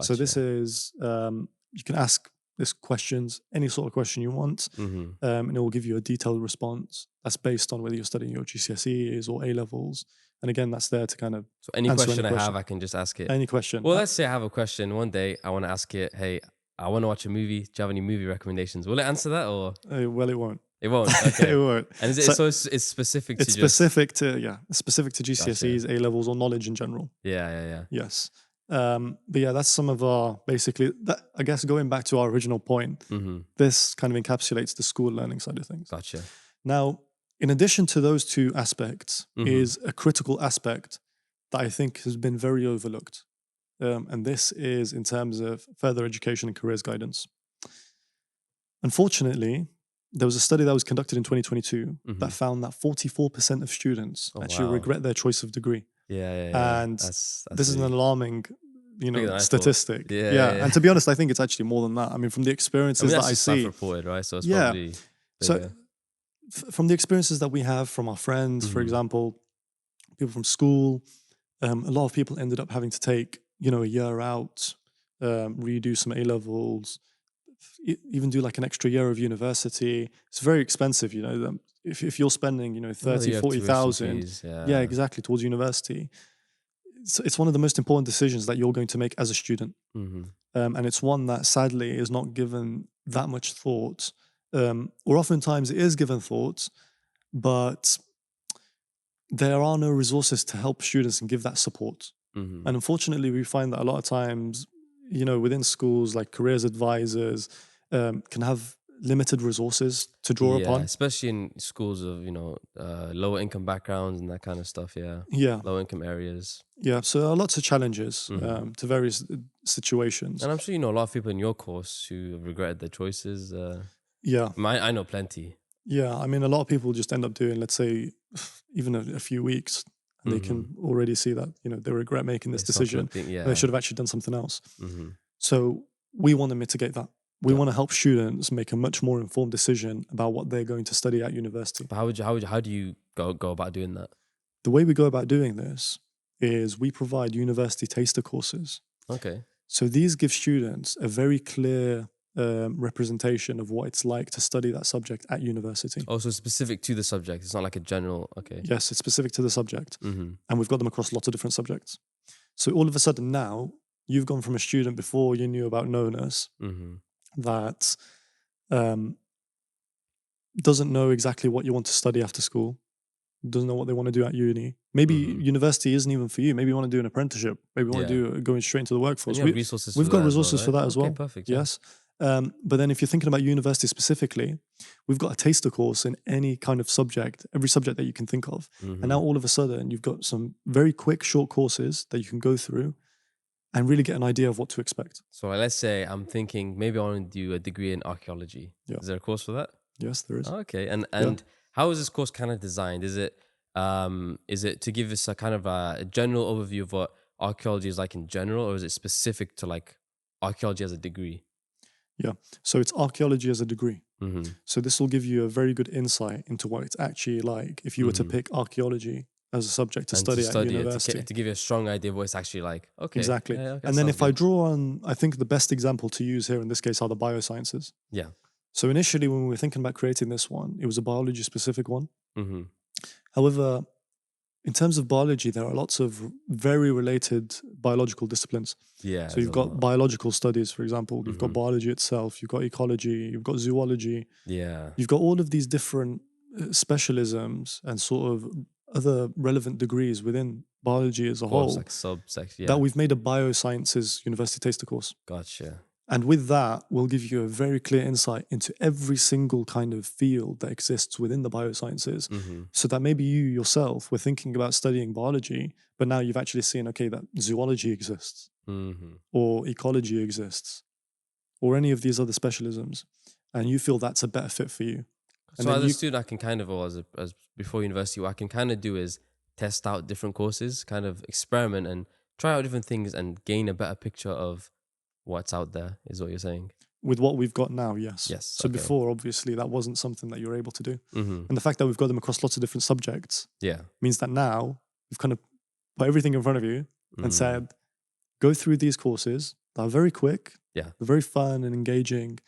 So this Gotcha. is you can ask this questions, any sort of question you want, and it will give you a detailed response that's based on whether you're studying your GCSEs or A levels. And again, that's there to kind of So any answer question any I have, question. I can just ask it. Any question. Well, let's say I have a question one day. I want to ask it, hey, I want to watch a movie. Do you have any movie recommendations? Will it answer that or? Well, it won't. It won't. It Okay. won't. And it's specific to It's just. specific to GCSEs, A levels, or knowledge in general. Yeah. Yes. But yeah, that's some of our basically. That, I guess going back to our original point, this kind of encapsulates the school learning side of things. Gotcha. Now, in addition to those two aspects, is a critical aspect that I think has been very overlooked, and this is in terms of further education and careers guidance. Unfortunately, there was a study that was conducted in 2022 that found that 44% of students actually regret their choice of degree. Yeah. And That's this is an really alarming, bigger than I thought. statistic. Yeah. And to be honest, I think it's actually more than that. I mean, from the experiences that that's I just see, self-reported, right? So it's yeah. probably bigger. So from the experiences that we have from our friends, for example, people from school, a lot of people ended up having to take, a year out, redo some A levels, even do like an extra year of university. It's very expensive, if you're spending, 30, 40,000, yeah, exactly, towards university. It's one of the most important decisions that you're going to make as a student. And it's one that sadly is not given that much thought, or oftentimes it is given thought, but there are no resources to help students and give that support. And unfortunately, we find that a lot of times, within schools, like careers advisors can have limited resources to draw upon. Especially in schools of, lower income backgrounds and that kind of stuff. Yeah. Low income areas. Yeah. So there are lots of challenges to various situations. And I'm sure you know a lot of people in your course who have regretted their choices. Yeah. I know plenty. Yeah. I mean, a lot of people just end up doing, let's say, even a few weeks, and they can already see that, they regret making this decision. They should have actually done something else. So we want to mitigate that. We want to help students make a much more informed decision about what they're going to study at university. But how do you go about doing that? The way we go about doing this is we provide university taster courses. Okay. So these give students a very clear representation of what it's like to study that subject at university. Oh, so specific to the subject. It's not like a general, okay. Yes, it's specific to the subject. And we've got them across lots of different subjects. So all of a sudden now, you've gone from a student before you knew about Knowness that doesn't know exactly what you want to study after school, doesn't know what they want to do at uni. Maybe university isn't even for you. Maybe you want to do an apprenticeship. Maybe you want to do going straight into the workforce. We've got resources for that as well. Perfect. Yes. But then if you're thinking about university specifically, we've got a taster course in any kind of subject, every subject that you can think of. And now all of a sudden you've got some very quick, short courses that you can go through and really get an idea of what to expect. So let's say I'm thinking maybe I want to do a degree in archaeology. Yeah. Is there a course for that? Yes, there is. Oh, okay. And how is this course kind of designed? Is it to give us a kind of a general overview of what archaeology is like in general, or is it specific to like archaeology as a degree? Yeah. So it's archaeology as a degree. So this will give you a very good insight into what it's actually like if you were to pick archaeology as a subject to study at university. To give you a strong idea of what it's actually like. Okay. Exactly. And then if I draw on, I think the best example to use here in this case are the biosciences. Yeah. So initially when we were thinking about creating this one, it was a biology specific one. However, in terms of biology, there are lots of very related biological disciplines. Yeah. So you've got biological studies, for example. You've got biology itself. You've got ecology. You've got zoology. Yeah. You've got all of these different specialisms and sort of other relevant degrees within biology as a whole. Like subsects, that we've made a biosciences university taster course. Gotcha. And with that, we'll give you a very clear insight into every single kind of field that exists within the biosciences. So that maybe you yourself were thinking about studying biology, but now you've actually seen, okay, that zoology exists, or ecology exists, or any of these other specialisms, and you feel that's a better fit for you. And So then as a student, I can kind of, or as before university, what I can kind of do is test out different courses, kind of experiment and try out different things and gain a better picture of what's out there, is what you're saying. with what we've got now, yes. Yes. So Okay. before, obviously, that wasn't something that you were able to do. Mm-hmm. And the fact that we've got them across lots of different subjects Yeah. means that now we've kind of put everything in front of you and Mm. said, go through these courses that are very quick, Yeah. they're very fun and engaging,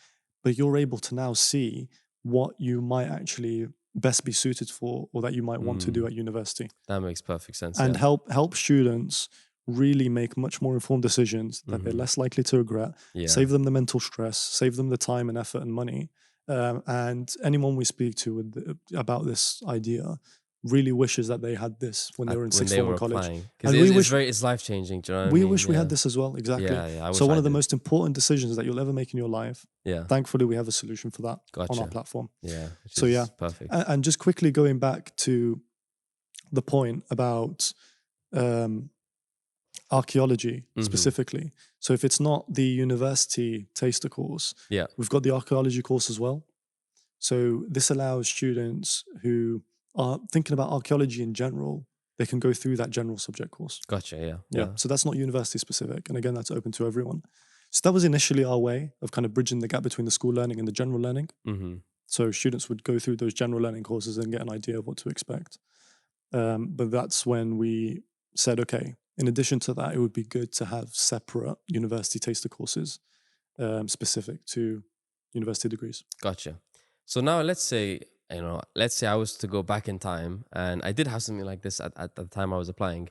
but you're able to now see what you might actually best be suited for or that you might want to do at university. That makes perfect sense. And Yeah. help students really make much more informed decisions that they're less likely to regret, Yeah. save them the mental stress, save them the time and effort and money. And anyone we speak to about this idea really wishes that they had this when they were in When sixth they form were of college. applying, because And we it's wish very, it's life changing. Do you know what I we mean? wish we Yeah. had this as well. Exactly. Yeah. Yeah. I wish So one I of the did. most important decisions that you'll ever make in your life. Yeah. Thankfully, we have a solution for that on Gotcha. our platform. Yeah. Which So is yeah, perfect. and just quickly going back to the point about archaeology specifically. So if it's not the university taster course, Yeah. we've got the archaeology course as well. So this allows students who are thinking about archaeology in general, they can go through that general subject course. Gotcha. Yeah. Yeah. So that's not university specific. And again, that's open to everyone. So that was initially our way of kind of bridging the gap between the school learning and the general learning. Mm-hmm. So students would go through those general learning courses and get an idea of what to expect. But that's when we said, okay, in addition to that, it would be good to have separate university taster courses specific to university degrees. Gotcha. So now let's say I was to go back in time and I did have something like this at the time I was applying.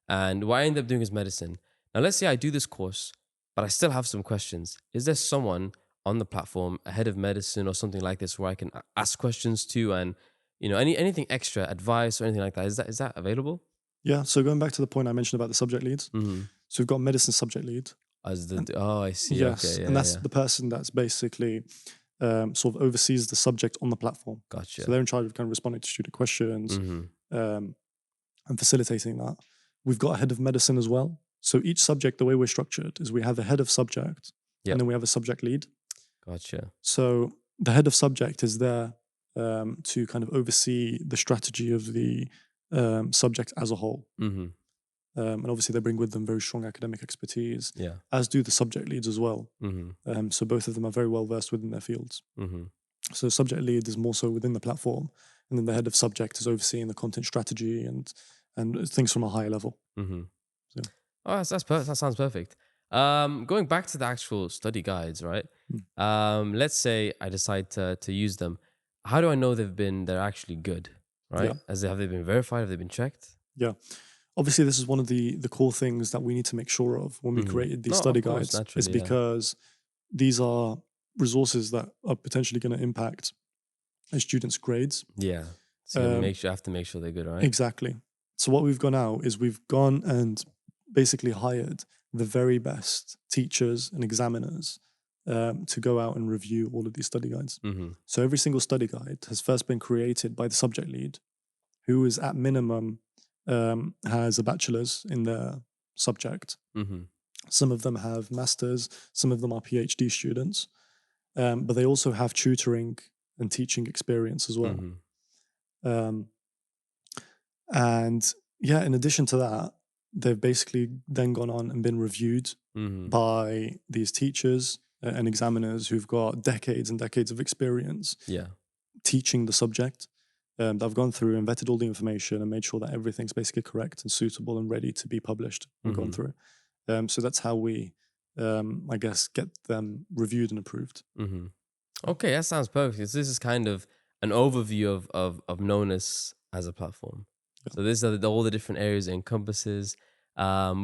And what I ended up doing is medicine. Now let's say I do this course, but I still have some questions. Is there someone on the platform, a head of medicine or something like this, where I can ask questions to and anything extra, advice or anything like that? Is that available? Yeah. So going back to the point I mentioned about the subject leads. Mm-hmm. So we've got medicine subject lead. I see. Yes. Okay. Yeah, and that's yeah. the person that's basically sort of oversees the subject on the platform. Gotcha. So they're in charge of kind of responding to student questions and facilitating that. We've got a head of medicine as well. So each subject, the way we're structured is we have a head of subject and then we have a subject lead. Gotcha. So the head of subject is there to kind of oversee the strategy of the subject as a whole. Mm-hmm. And obviously they bring with them very strong academic expertise, Yeah. as do the subject leads as well. Mm-hmm. So both of them are very well versed within their fields. Mm-hmm. So subject lead is more so within the platform, and then the head of subject is overseeing the content strategy and things from a higher level. Mm-hmm. So. Oh, that sounds perfect. Going back to the actual study guides, right? Let's say I decide to use them. How do I know they're actually good, right? Yeah. Have they been verified? Have they been checked? Yeah. Obviously, this is one of the core things that we need to make sure of when we created these study guides, is because these are resources that are potentially going to impact a student's grades. Yeah. So you have to make sure they're good, right? Exactly. So what we've gone out is we've gone and basically hired the very best teachers and examiners to go out and review all of these study guides. Mm-hmm. So every single study guide has first been created by the subject lead, who is at minimum has a bachelor's in their subject. Mm-hmm. Some of them have masters, some of them are PhD students, but they also have tutoring and teaching experience as well. Mm-hmm. And yeah, in addition to that, they've basically then gone on and been reviewed by these teachers and examiners who've got decades and decades of experience teaching the subject. I've gone through and vetted all the information and made sure that everything's basically correct and suitable and ready to be published and gone through. So that's how we, I guess, get them reviewed and approved. Mm-hmm. Okay, that sounds perfect. This is kind of an overview of Knowness as a platform. Yeah. So these are all the different areas it encompasses,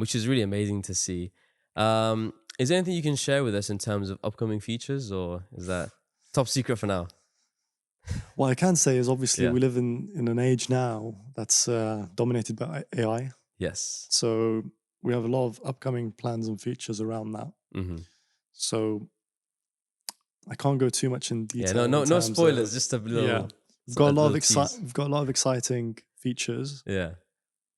which is really amazing to see. Is there anything you can share with us in terms of upcoming features, or is that top secret for now? What I can say is obviously we live in an age now that's dominated by AI. Yes. So we have a lot of upcoming plans and features around that. Mm-hmm. So I can't go too much in detail. Yeah, no spoilers, just a little. Yeah. We've got a lot of exciting features. Yeah.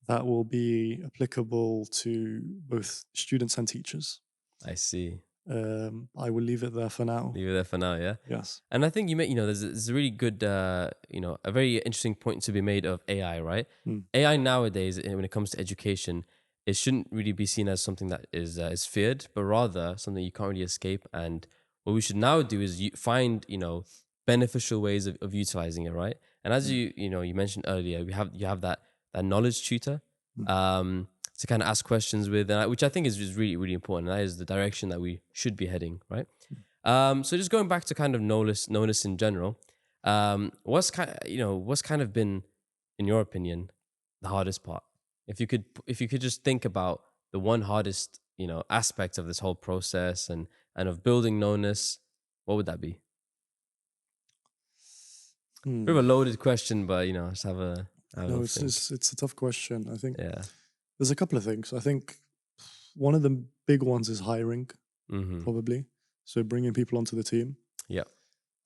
That will be applicable to both students and teachers. I see. I will leave it there for now. Leave it there for now, yeah? Yes. And I think there's a really good, a very interesting point to be made of AI, right? AI nowadays, when it comes to education, it shouldn't really be seen as something that is feared, but rather something you can't really escape. And what we should now do is find, beneficial ways of utilizing it, right? And as you mentioned earlier, you have that knowledge tutor, to kind of ask questions with, which I think is really, really important. And that is the direction that we should be heading, right? So just going back to kind of knownness in general, what's kind of been, in your opinion, the hardest part? If you could just think about the one hardest, aspect of this whole process and of building knownness, what would that be? Bit of a loaded question, but just have a No, little think. it's a tough question. I think Yeah. there's a couple of things. I think one of the big ones is hiring, Mm-hmm. probably. So bringing people onto the team. Yeah.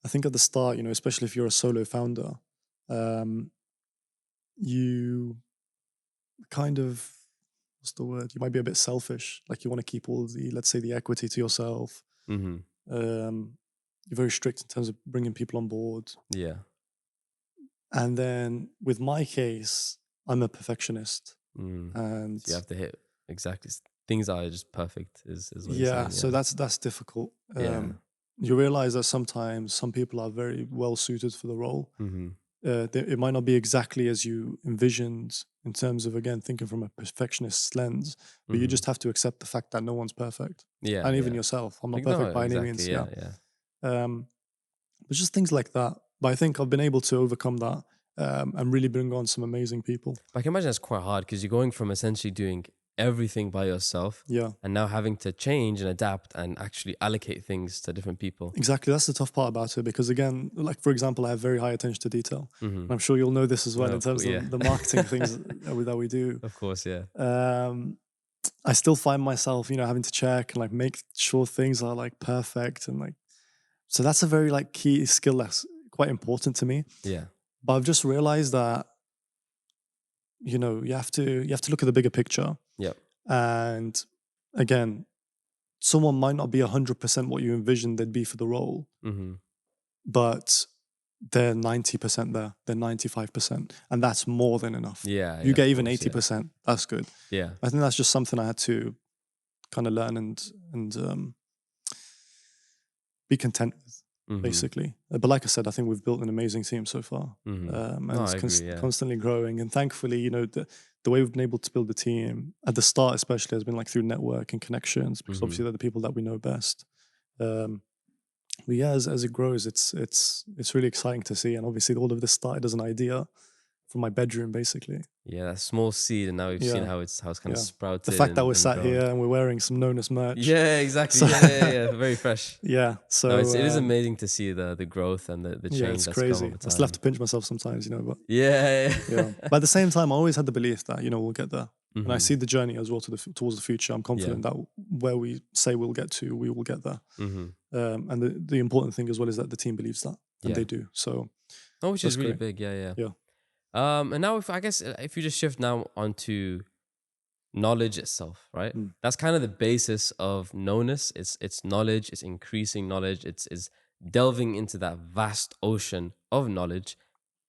I think at the start, especially if you're a solo founder, you kind of, what's the word? You might be a bit selfish. Like you want to keep all the, let's say, the equity to yourself. Mm-hmm. You're very strict in terms of bringing people on board. Yeah. And then with my case, I'm a perfectionist. And So you have to hit exactly things are just perfect is what you're yeah, saying. so that's difficult. Yeah. You realize that sometimes some people are very well suited for the role. Mm-hmm. It might not be exactly as you envisioned in terms of, again, thinking from a perfectionist lens, but you just have to accept the fact that no one's perfect. Yeah. And even Yeah. yourself. I'm not Like, no, perfect by any exactly. means. Yeah. Yeah. Yeah. But just things like that. But I think I've been able to overcome that, and really bring on some amazing people. But I can imagine that's quite hard because you're going from essentially doing everything by yourself Yeah. and now having to change and adapt and actually allocate things to different people. Exactly. That's the tough part about it because, again, like for example, I have very high attention to detail. And I'm sure you'll know this as well No, in terms yeah. of the marketing things that we do. Of course, yeah. I still find myself, having to check and like make sure things are like perfect and like, so that's a very like key skill that's quite important to me. Yeah. But I've just realized that, you have to look at the bigger picture. Yep. And again, someone might not be 100% what you envisioned they'd be for the role, but they're 90% there, they're 95%, and that's more than enough. Yeah. You Yeah, get of even course, 80%, that's good. Yeah. I think that's just something I had to kind of learn and be content with, basically. But like I said, I think we've built an amazing team so far, and No, it's I agree, yeah. constantly growing. And thankfully, the way we've been able to build the team at the start, especially, has been like through network and connections, because obviously they're the people that we know best. But yeah, as it grows, it's really exciting to see. And obviously, all of this started as an idea from my bedroom, basically. Yeah, that small seed, and now we've seen Yeah. how it's kind of Yeah. sprouted. The fact that we're and sat grown. here and we're wearing some Knowness merch. Yeah, exactly. So- Yeah. Very fresh. Yeah. So No, it is amazing to see the growth and the yeah, change it's that's come crazy. over I time. still have to pinch myself sometimes, but Yeah. yeah. But at the same time, I always had the belief that we'll get there, and I see the journey as well towards the future. I'm confident that where we say we'll get to, we will get there. And the important thing as well is that the team believes that, and they do. So, Which is really great. big. Yeah. Yeah. And now, if you just shift now onto knowledge itself, right? That's kind of the basis of knownness. It's knowledge. It's increasing knowledge. It's delving into that vast ocean of knowledge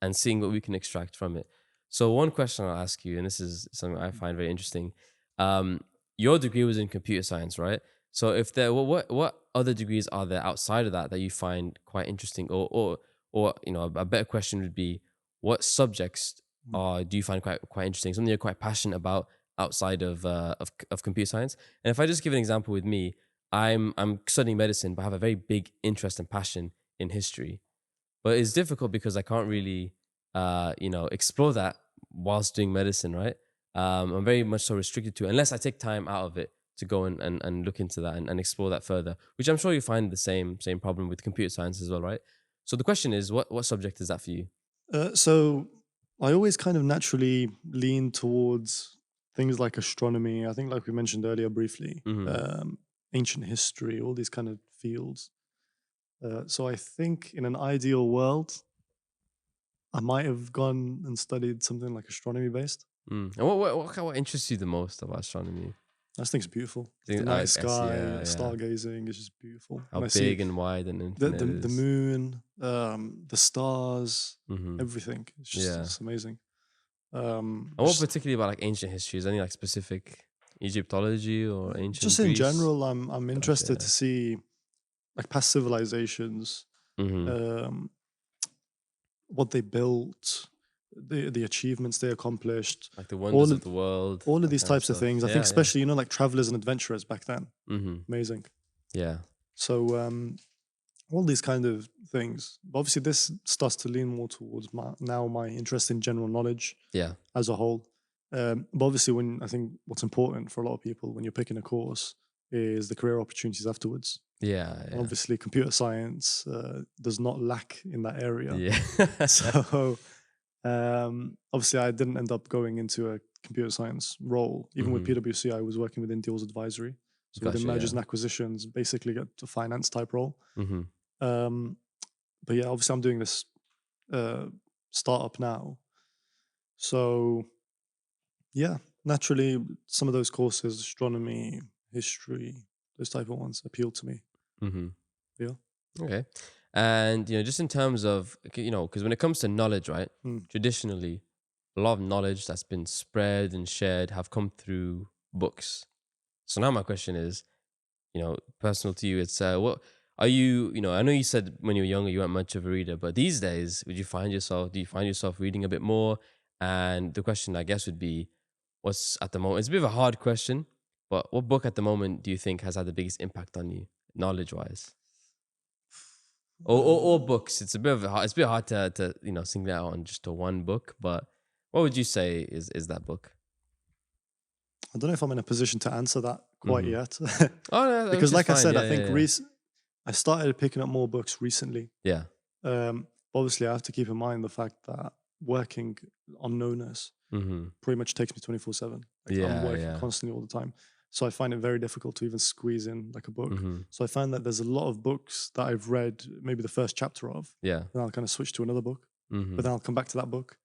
and seeing what we can extract from it. So one question I'll ask you, and this is something I find very interesting. Your degree was in computer science, right? So if there, what other degrees are there outside of that you find quite interesting, or a better question would be, what subjects do you find quite interesting? Something you're quite passionate about outside of computer science? And if I just give an example with me, I'm studying medicine, but I have a very big interest and passion in history. But it's difficult because I can't really, explore that whilst doing medicine, right? I'm very much so restricted to it, unless I take time out of it to go and look into that and explore that further, which I'm sure you find the same problem with computer science as well, right? So the question is, what subject is that for you? So I always kind of naturally lean towards things like astronomy. I think, like we mentioned earlier briefly, ancient history, all these kind of fields. So I think in an ideal world, I might have gone and studied something like astronomy based. And what interests you the most about astronomy? I think it's beautiful. I The night see, sky, yeah. stargazing is just beautiful. How And I see big and wide and the infinite the, it the is. moon, the stars, Mm-hmm. everything. It's just Yeah. it's amazing. And what particularly about like ancient history? Is there any like specific Egyptology or ancient just in Greece? general, I'm interested to see like past civilizations, Mm-hmm. um, what they built, the achievements they accomplished, Like the wonders all of of the world, all of that these kind of types of stuff. things. I think Yeah, yeah. especially like travelers and adventurers back then. Mm-hmm. Amazing. Yeah. So all these kind of things. But obviously, this starts to lean more towards my interest in general knowledge Yeah. as a whole. But obviously, when I think what's important for a lot of people when you're picking a course is the career opportunities afterwards. Yeah. And Yeah. obviously, computer science does not lack in that area. Yeah. So obviously, I didn't end up going into a computer science role. Even with Mm-hmm. PwC, I was working within deals advisory. So within Gotcha, mergers yeah. and acquisitions, basically get a finance type role. Mm-hmm. But yeah, obviously I'm doing this startup now. So yeah, naturally some of those courses, astronomy, history, those type of ones appeal to me. Mm-hmm. Yeah. Okay. And, just in terms of, because when it comes to knowledge, right, Mm. traditionally, a lot of knowledge that's been spread and shared have come through books. So now my question is, personal to you, it's what are you, I know you said when you were younger you weren't much of a reader, but these days, do you find yourself reading a bit more? And the question, I guess, would be, what's at the moment, it's a bit of a hard question, but what book at the moment do you think has had the biggest impact on you, knowledge-wise? Or books. It's a bit hard to single out on just a one book, but what would you say is that book? I don't know if I'm in a position to answer that quite Mm-hmm. yet. Oh no, which Because is like I fine. said, Yeah, I think yeah, I started picking up more books recently. yeah. Obviously I have to keep in mind the fact that working on Knowness Mm-hmm. pretty much takes me 24/7. Like I'm Yeah, working yeah. constantly all the time. So I find it very difficult to even squeeze in like a book. Mm-hmm. So I find that there's a lot of books that I've read maybe the first chapter of, Yeah. then I'll kind of switch to another book, Mm-hmm. but then I'll come back to that book.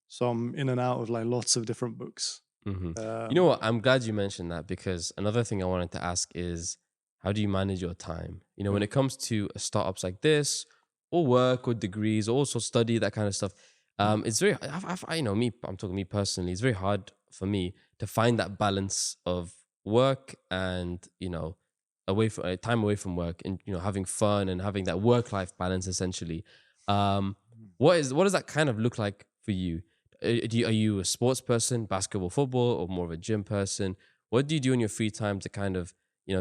So I'm in and out of like lots of different books. Mm-hmm. You know Um, what? I'm glad you mentioned that, because another thing I wanted to ask is, how do you manage your time? When it comes to startups like this, or work, or degrees, or also study, that kind of stuff. It's very, I'm talking me personally. It's very hard for me to find that balance of work and away from time away from work, and having fun and having that work-life balance essentially. What does that kind of look like for you? Are you a sports person, basketball, football, or more of a gym person? What do you do in your free time to kind of,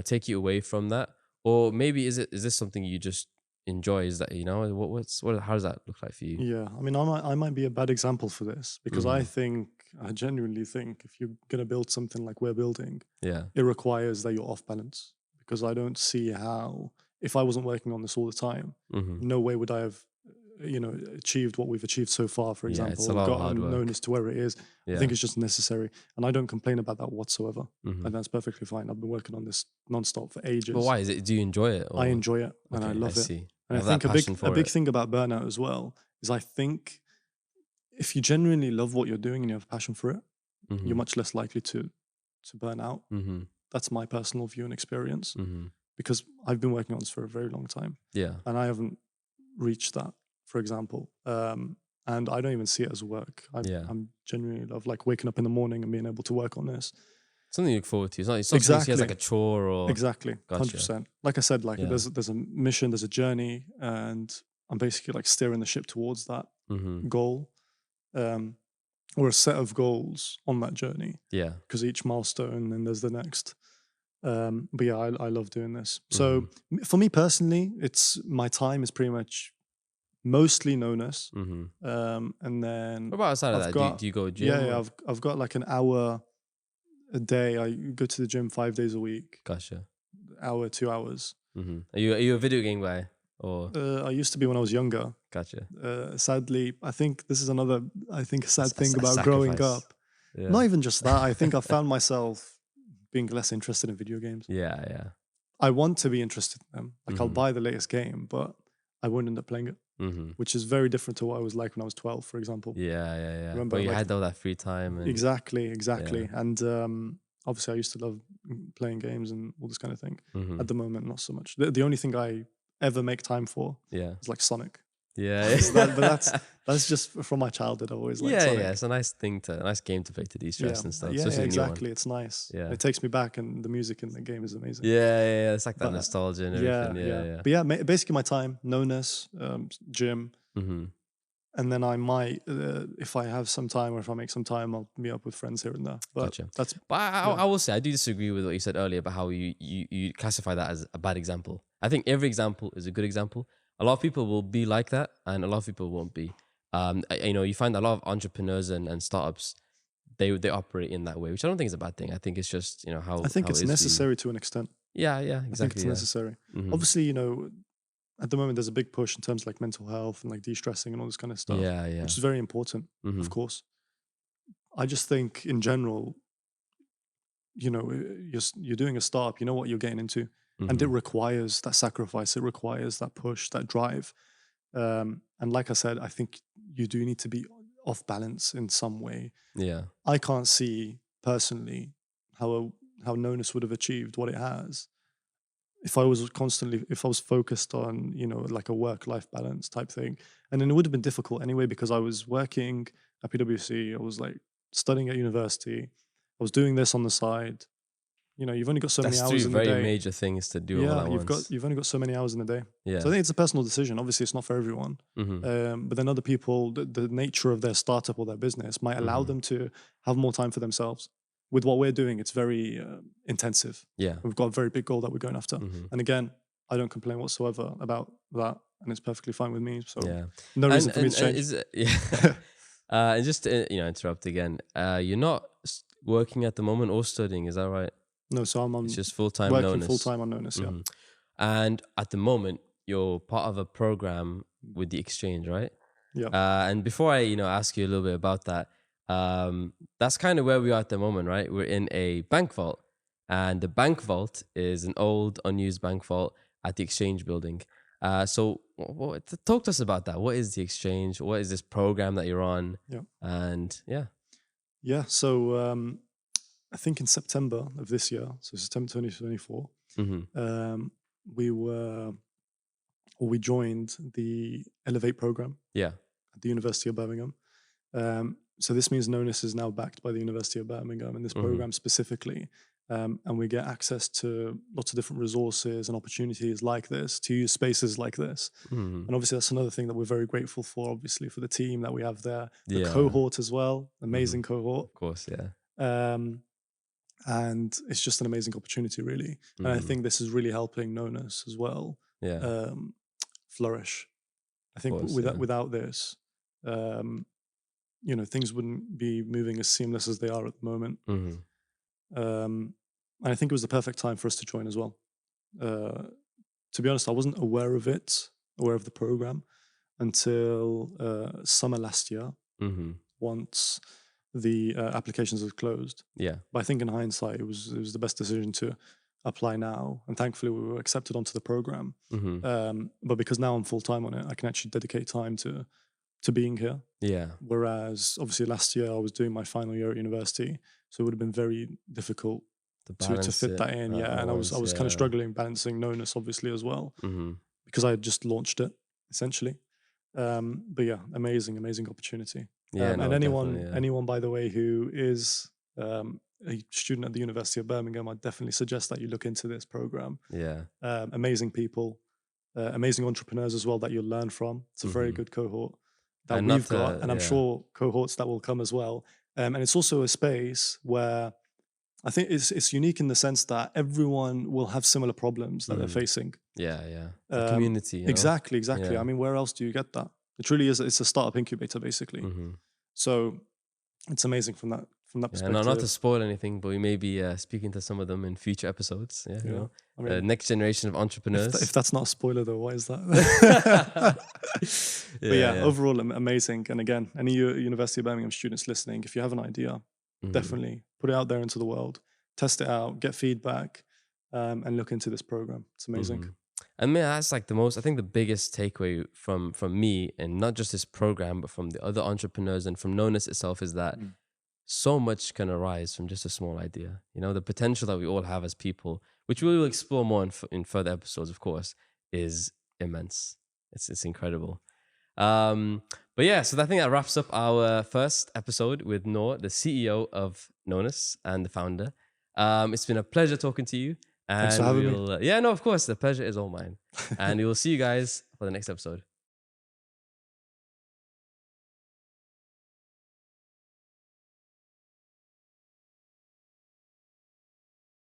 take you away from that? Or maybe is this something you just enjoy? Is that, how does that look like for you? yeah, I mean, I might be a bad example for this because Mm-hmm. I genuinely think if you're going to build something like we're building, Yeah. it requires that you're off balance, because I don't see how, if I wasn't working on this all the time, Mm-hmm. no way would I have, achieved what we've achieved so far, for Yeah, it's example, a and lot of hard gotten known work. as to where it is. I Yeah. think it's just necessary. And I don't complain about that whatsoever. Mm-hmm. And that's perfectly fine. I've been working on this nonstop for But ages. why is it? Do you enjoy it? I Or enjoy it and I okay, I love it. see. And You I have that think passion a for big it. thing about burnout as well is I think if you genuinely love what you're doing and you have a passion for it, Mm-hmm. you're much less likely to burn out. Mm-hmm. That's my personal view and experience, Mm-hmm. because I've been working on this for a very long time Yeah. and I haven't reached that, for example. And I don't even see it as work. Yeah. I'm genuinely love like waking up in the morning and being able to work on this. Something you look forward to. It's not something you see as like a chore or. Exactly. Gotcha. 100%. Like I said, like Yeah. there's a mission, there's a journey, and I'm basically like steering the ship towards that Mm-hmm. goal, or a set of goals on that journey, Yeah. because each milestone and there's the next. But yeah, I love doing this. Mm-hmm. So for me personally, it's my time is pretty much mostly Knowness. Mm-hmm. And then What about outside of I've that? got, Do you go gym? yeah, Or? I've got like an hour a day. I go to the gym 5 days a week, Gotcha. hour, 2 hours. Mm-hmm. Are you a video game guy or? I used to be when I was younger. Gotcha. Sadly, I think this is another, I think, a sad thing A about growing sacrifice. up. Yeah. Not even just that. I think I found myself being less interested in video games. Yeah. Yeah. I want to be interested in them. Like I'll Mhm. buy the latest game, but I won't end up playing it, Mm-hmm. which is very different to what I was like when I was 12, for example. Yeah. Remember, But you like, had all that free time. And exactly. And obviously, I used to love playing games and all this kind of thing. Mm-hmm. At the moment, not so much. The only thing I ever make time for is like Sonic. Yeah. But that's just from my childhood. I've always liked Sonic. Yeah. It's a nice game to play to de-stress and stuff. Yeah, exactly. It's nice. Yeah. It takes me back, and the music in the game is amazing. Yeah. It's like that nostalgia and everything. Yeah. But yeah, basically my time, Knowness, gym. Mm-hmm. And then I might, if I have some time or if I make some time, I'll meet up with friends here and there. But gotcha. I will say, I do disagree with what you said earlier about how you classify that as a bad example. I think every example is a good example. A lot of people will be like that, and a lot of people won't be. You find a lot of entrepreneurs and startups, they operate in that way, which I don't think is a bad thing. I think it's just, how I think how it's it is necessary to an extent. Yeah, exactly. I think it's necessary. Mm-hmm. Obviously, at the moment there's a big push in terms of like mental health and like de-stressing and all this kind of stuff. Yeah. Which is very important, Mm-hmm. of course. I just think in general, you're doing a startup, you know what you're getting into. Mm-hmm. And it requires that sacrifice. It requires that push, that drive. And like I said, I think you do need to be off balance in some way. Yeah. I can't see personally how Knowness would have achieved what it has if I was focused on, like a work-life balance type thing. And then it would have been difficult anyway, because I was working at PwC, I was like studying at university, I was doing this on the side. You've only got so many hours in the day. That's three very major things to do all at once. You've only got so many hours in the day. Yeah. So I think it's a personal decision. Obviously, it's not for everyone. Mm-hmm. But then other people, the nature of their startup or their business might allow them to have more time for themselves. With what we're doing, it's very intensive. Yeah. We've got a very big goal that we're going after. Mm-hmm. And again, I don't complain whatsoever about that. And it's perfectly fine with me. So no and, reason for me to change. And just to, interrupt again, you're not working at the moment or studying, is that right? No, so I'm on. It's just full-time working Knowness. full-time on Knowness, yeah. And at the moment, you're part of a program with the exchange, right? Yeah. And before I, ask you a little bit about that, that's kind of where we are at the moment, right? We're in a bank vault, and the bank vault is an old, unused bank vault at the exchange building. So talk to us about that. What is the exchange? What is this program that you're on? Yeah. And Yeah. So I think in September of this year, so September 2024, we joined the Elevate program. Yeah. At the University of Birmingham. So this means Knowness is now backed by the University of Birmingham in this program specifically. And we get access to lots of different resources and opportunities like this, to use spaces like this. And obviously that's another thing that we're very grateful for, obviously, for the team that we have there. The cohort as well, amazing cohort. Of course, yeah. And it's just an amazing opportunity, really. And I think this is really helping Knowness as well flourish. I think without this, things wouldn't be moving as seamless as they are at the moment. And I think it was the perfect time for us to join as well. To be honest, I wasn't aware of the program until summer last year, once the applications had closed. Yeah. But I think in hindsight, it was the best decision to apply now. And thankfully, we were accepted onto the program. But because now I'm full-time on it, I can actually dedicate time to being here. Yeah. Whereas obviously last year I was doing my final year at university, so it would have been very difficult to fit that in. And I was kind of struggling balancing Knowness obviously as well, because I had just launched it essentially. But yeah, amazing opportunity. And anyone by the way who is a student at the University of Birmingham, I'd definitely suggest that you look into this program. Yeah. Amazing people, amazing entrepreneurs as well that you'll learn from. It's a very good cohort that we've got, and I'm sure cohorts that will come as well. And it's also a space where I think it's unique in the sense that everyone will have similar problems that they're facing. Yeah. The community. Exactly. Yeah. I mean, where else do you get that? It really is. It's a startup incubator, basically. So it's amazing from that perspective. And not to spoil anything, but we may be speaking to some of them in future episodes. Yeah. I mean, next generation of entrepreneurs. If that's not a spoiler, though, what is that? But overall, amazing. And again, any University of Birmingham students listening, if you have an idea, definitely put it out there into the world, test it out, get feedback, and look into this program. It's amazing. And that's like I think the biggest takeaway from me, and not just this program, but from the other entrepreneurs and from Knowness itself, is that so much can arise from just a small idea. You know, the potential that we all have as people, which we will explore more in further episodes, of course, is immense. It's incredible. But yeah, so I think that wraps up our first episode with Noor, the CEO of Knowness and the founder. It's been a pleasure talking to you. And Thanks for having me. yeah, no, of course, the pleasure is all mine. And we will see you guys for the next episode.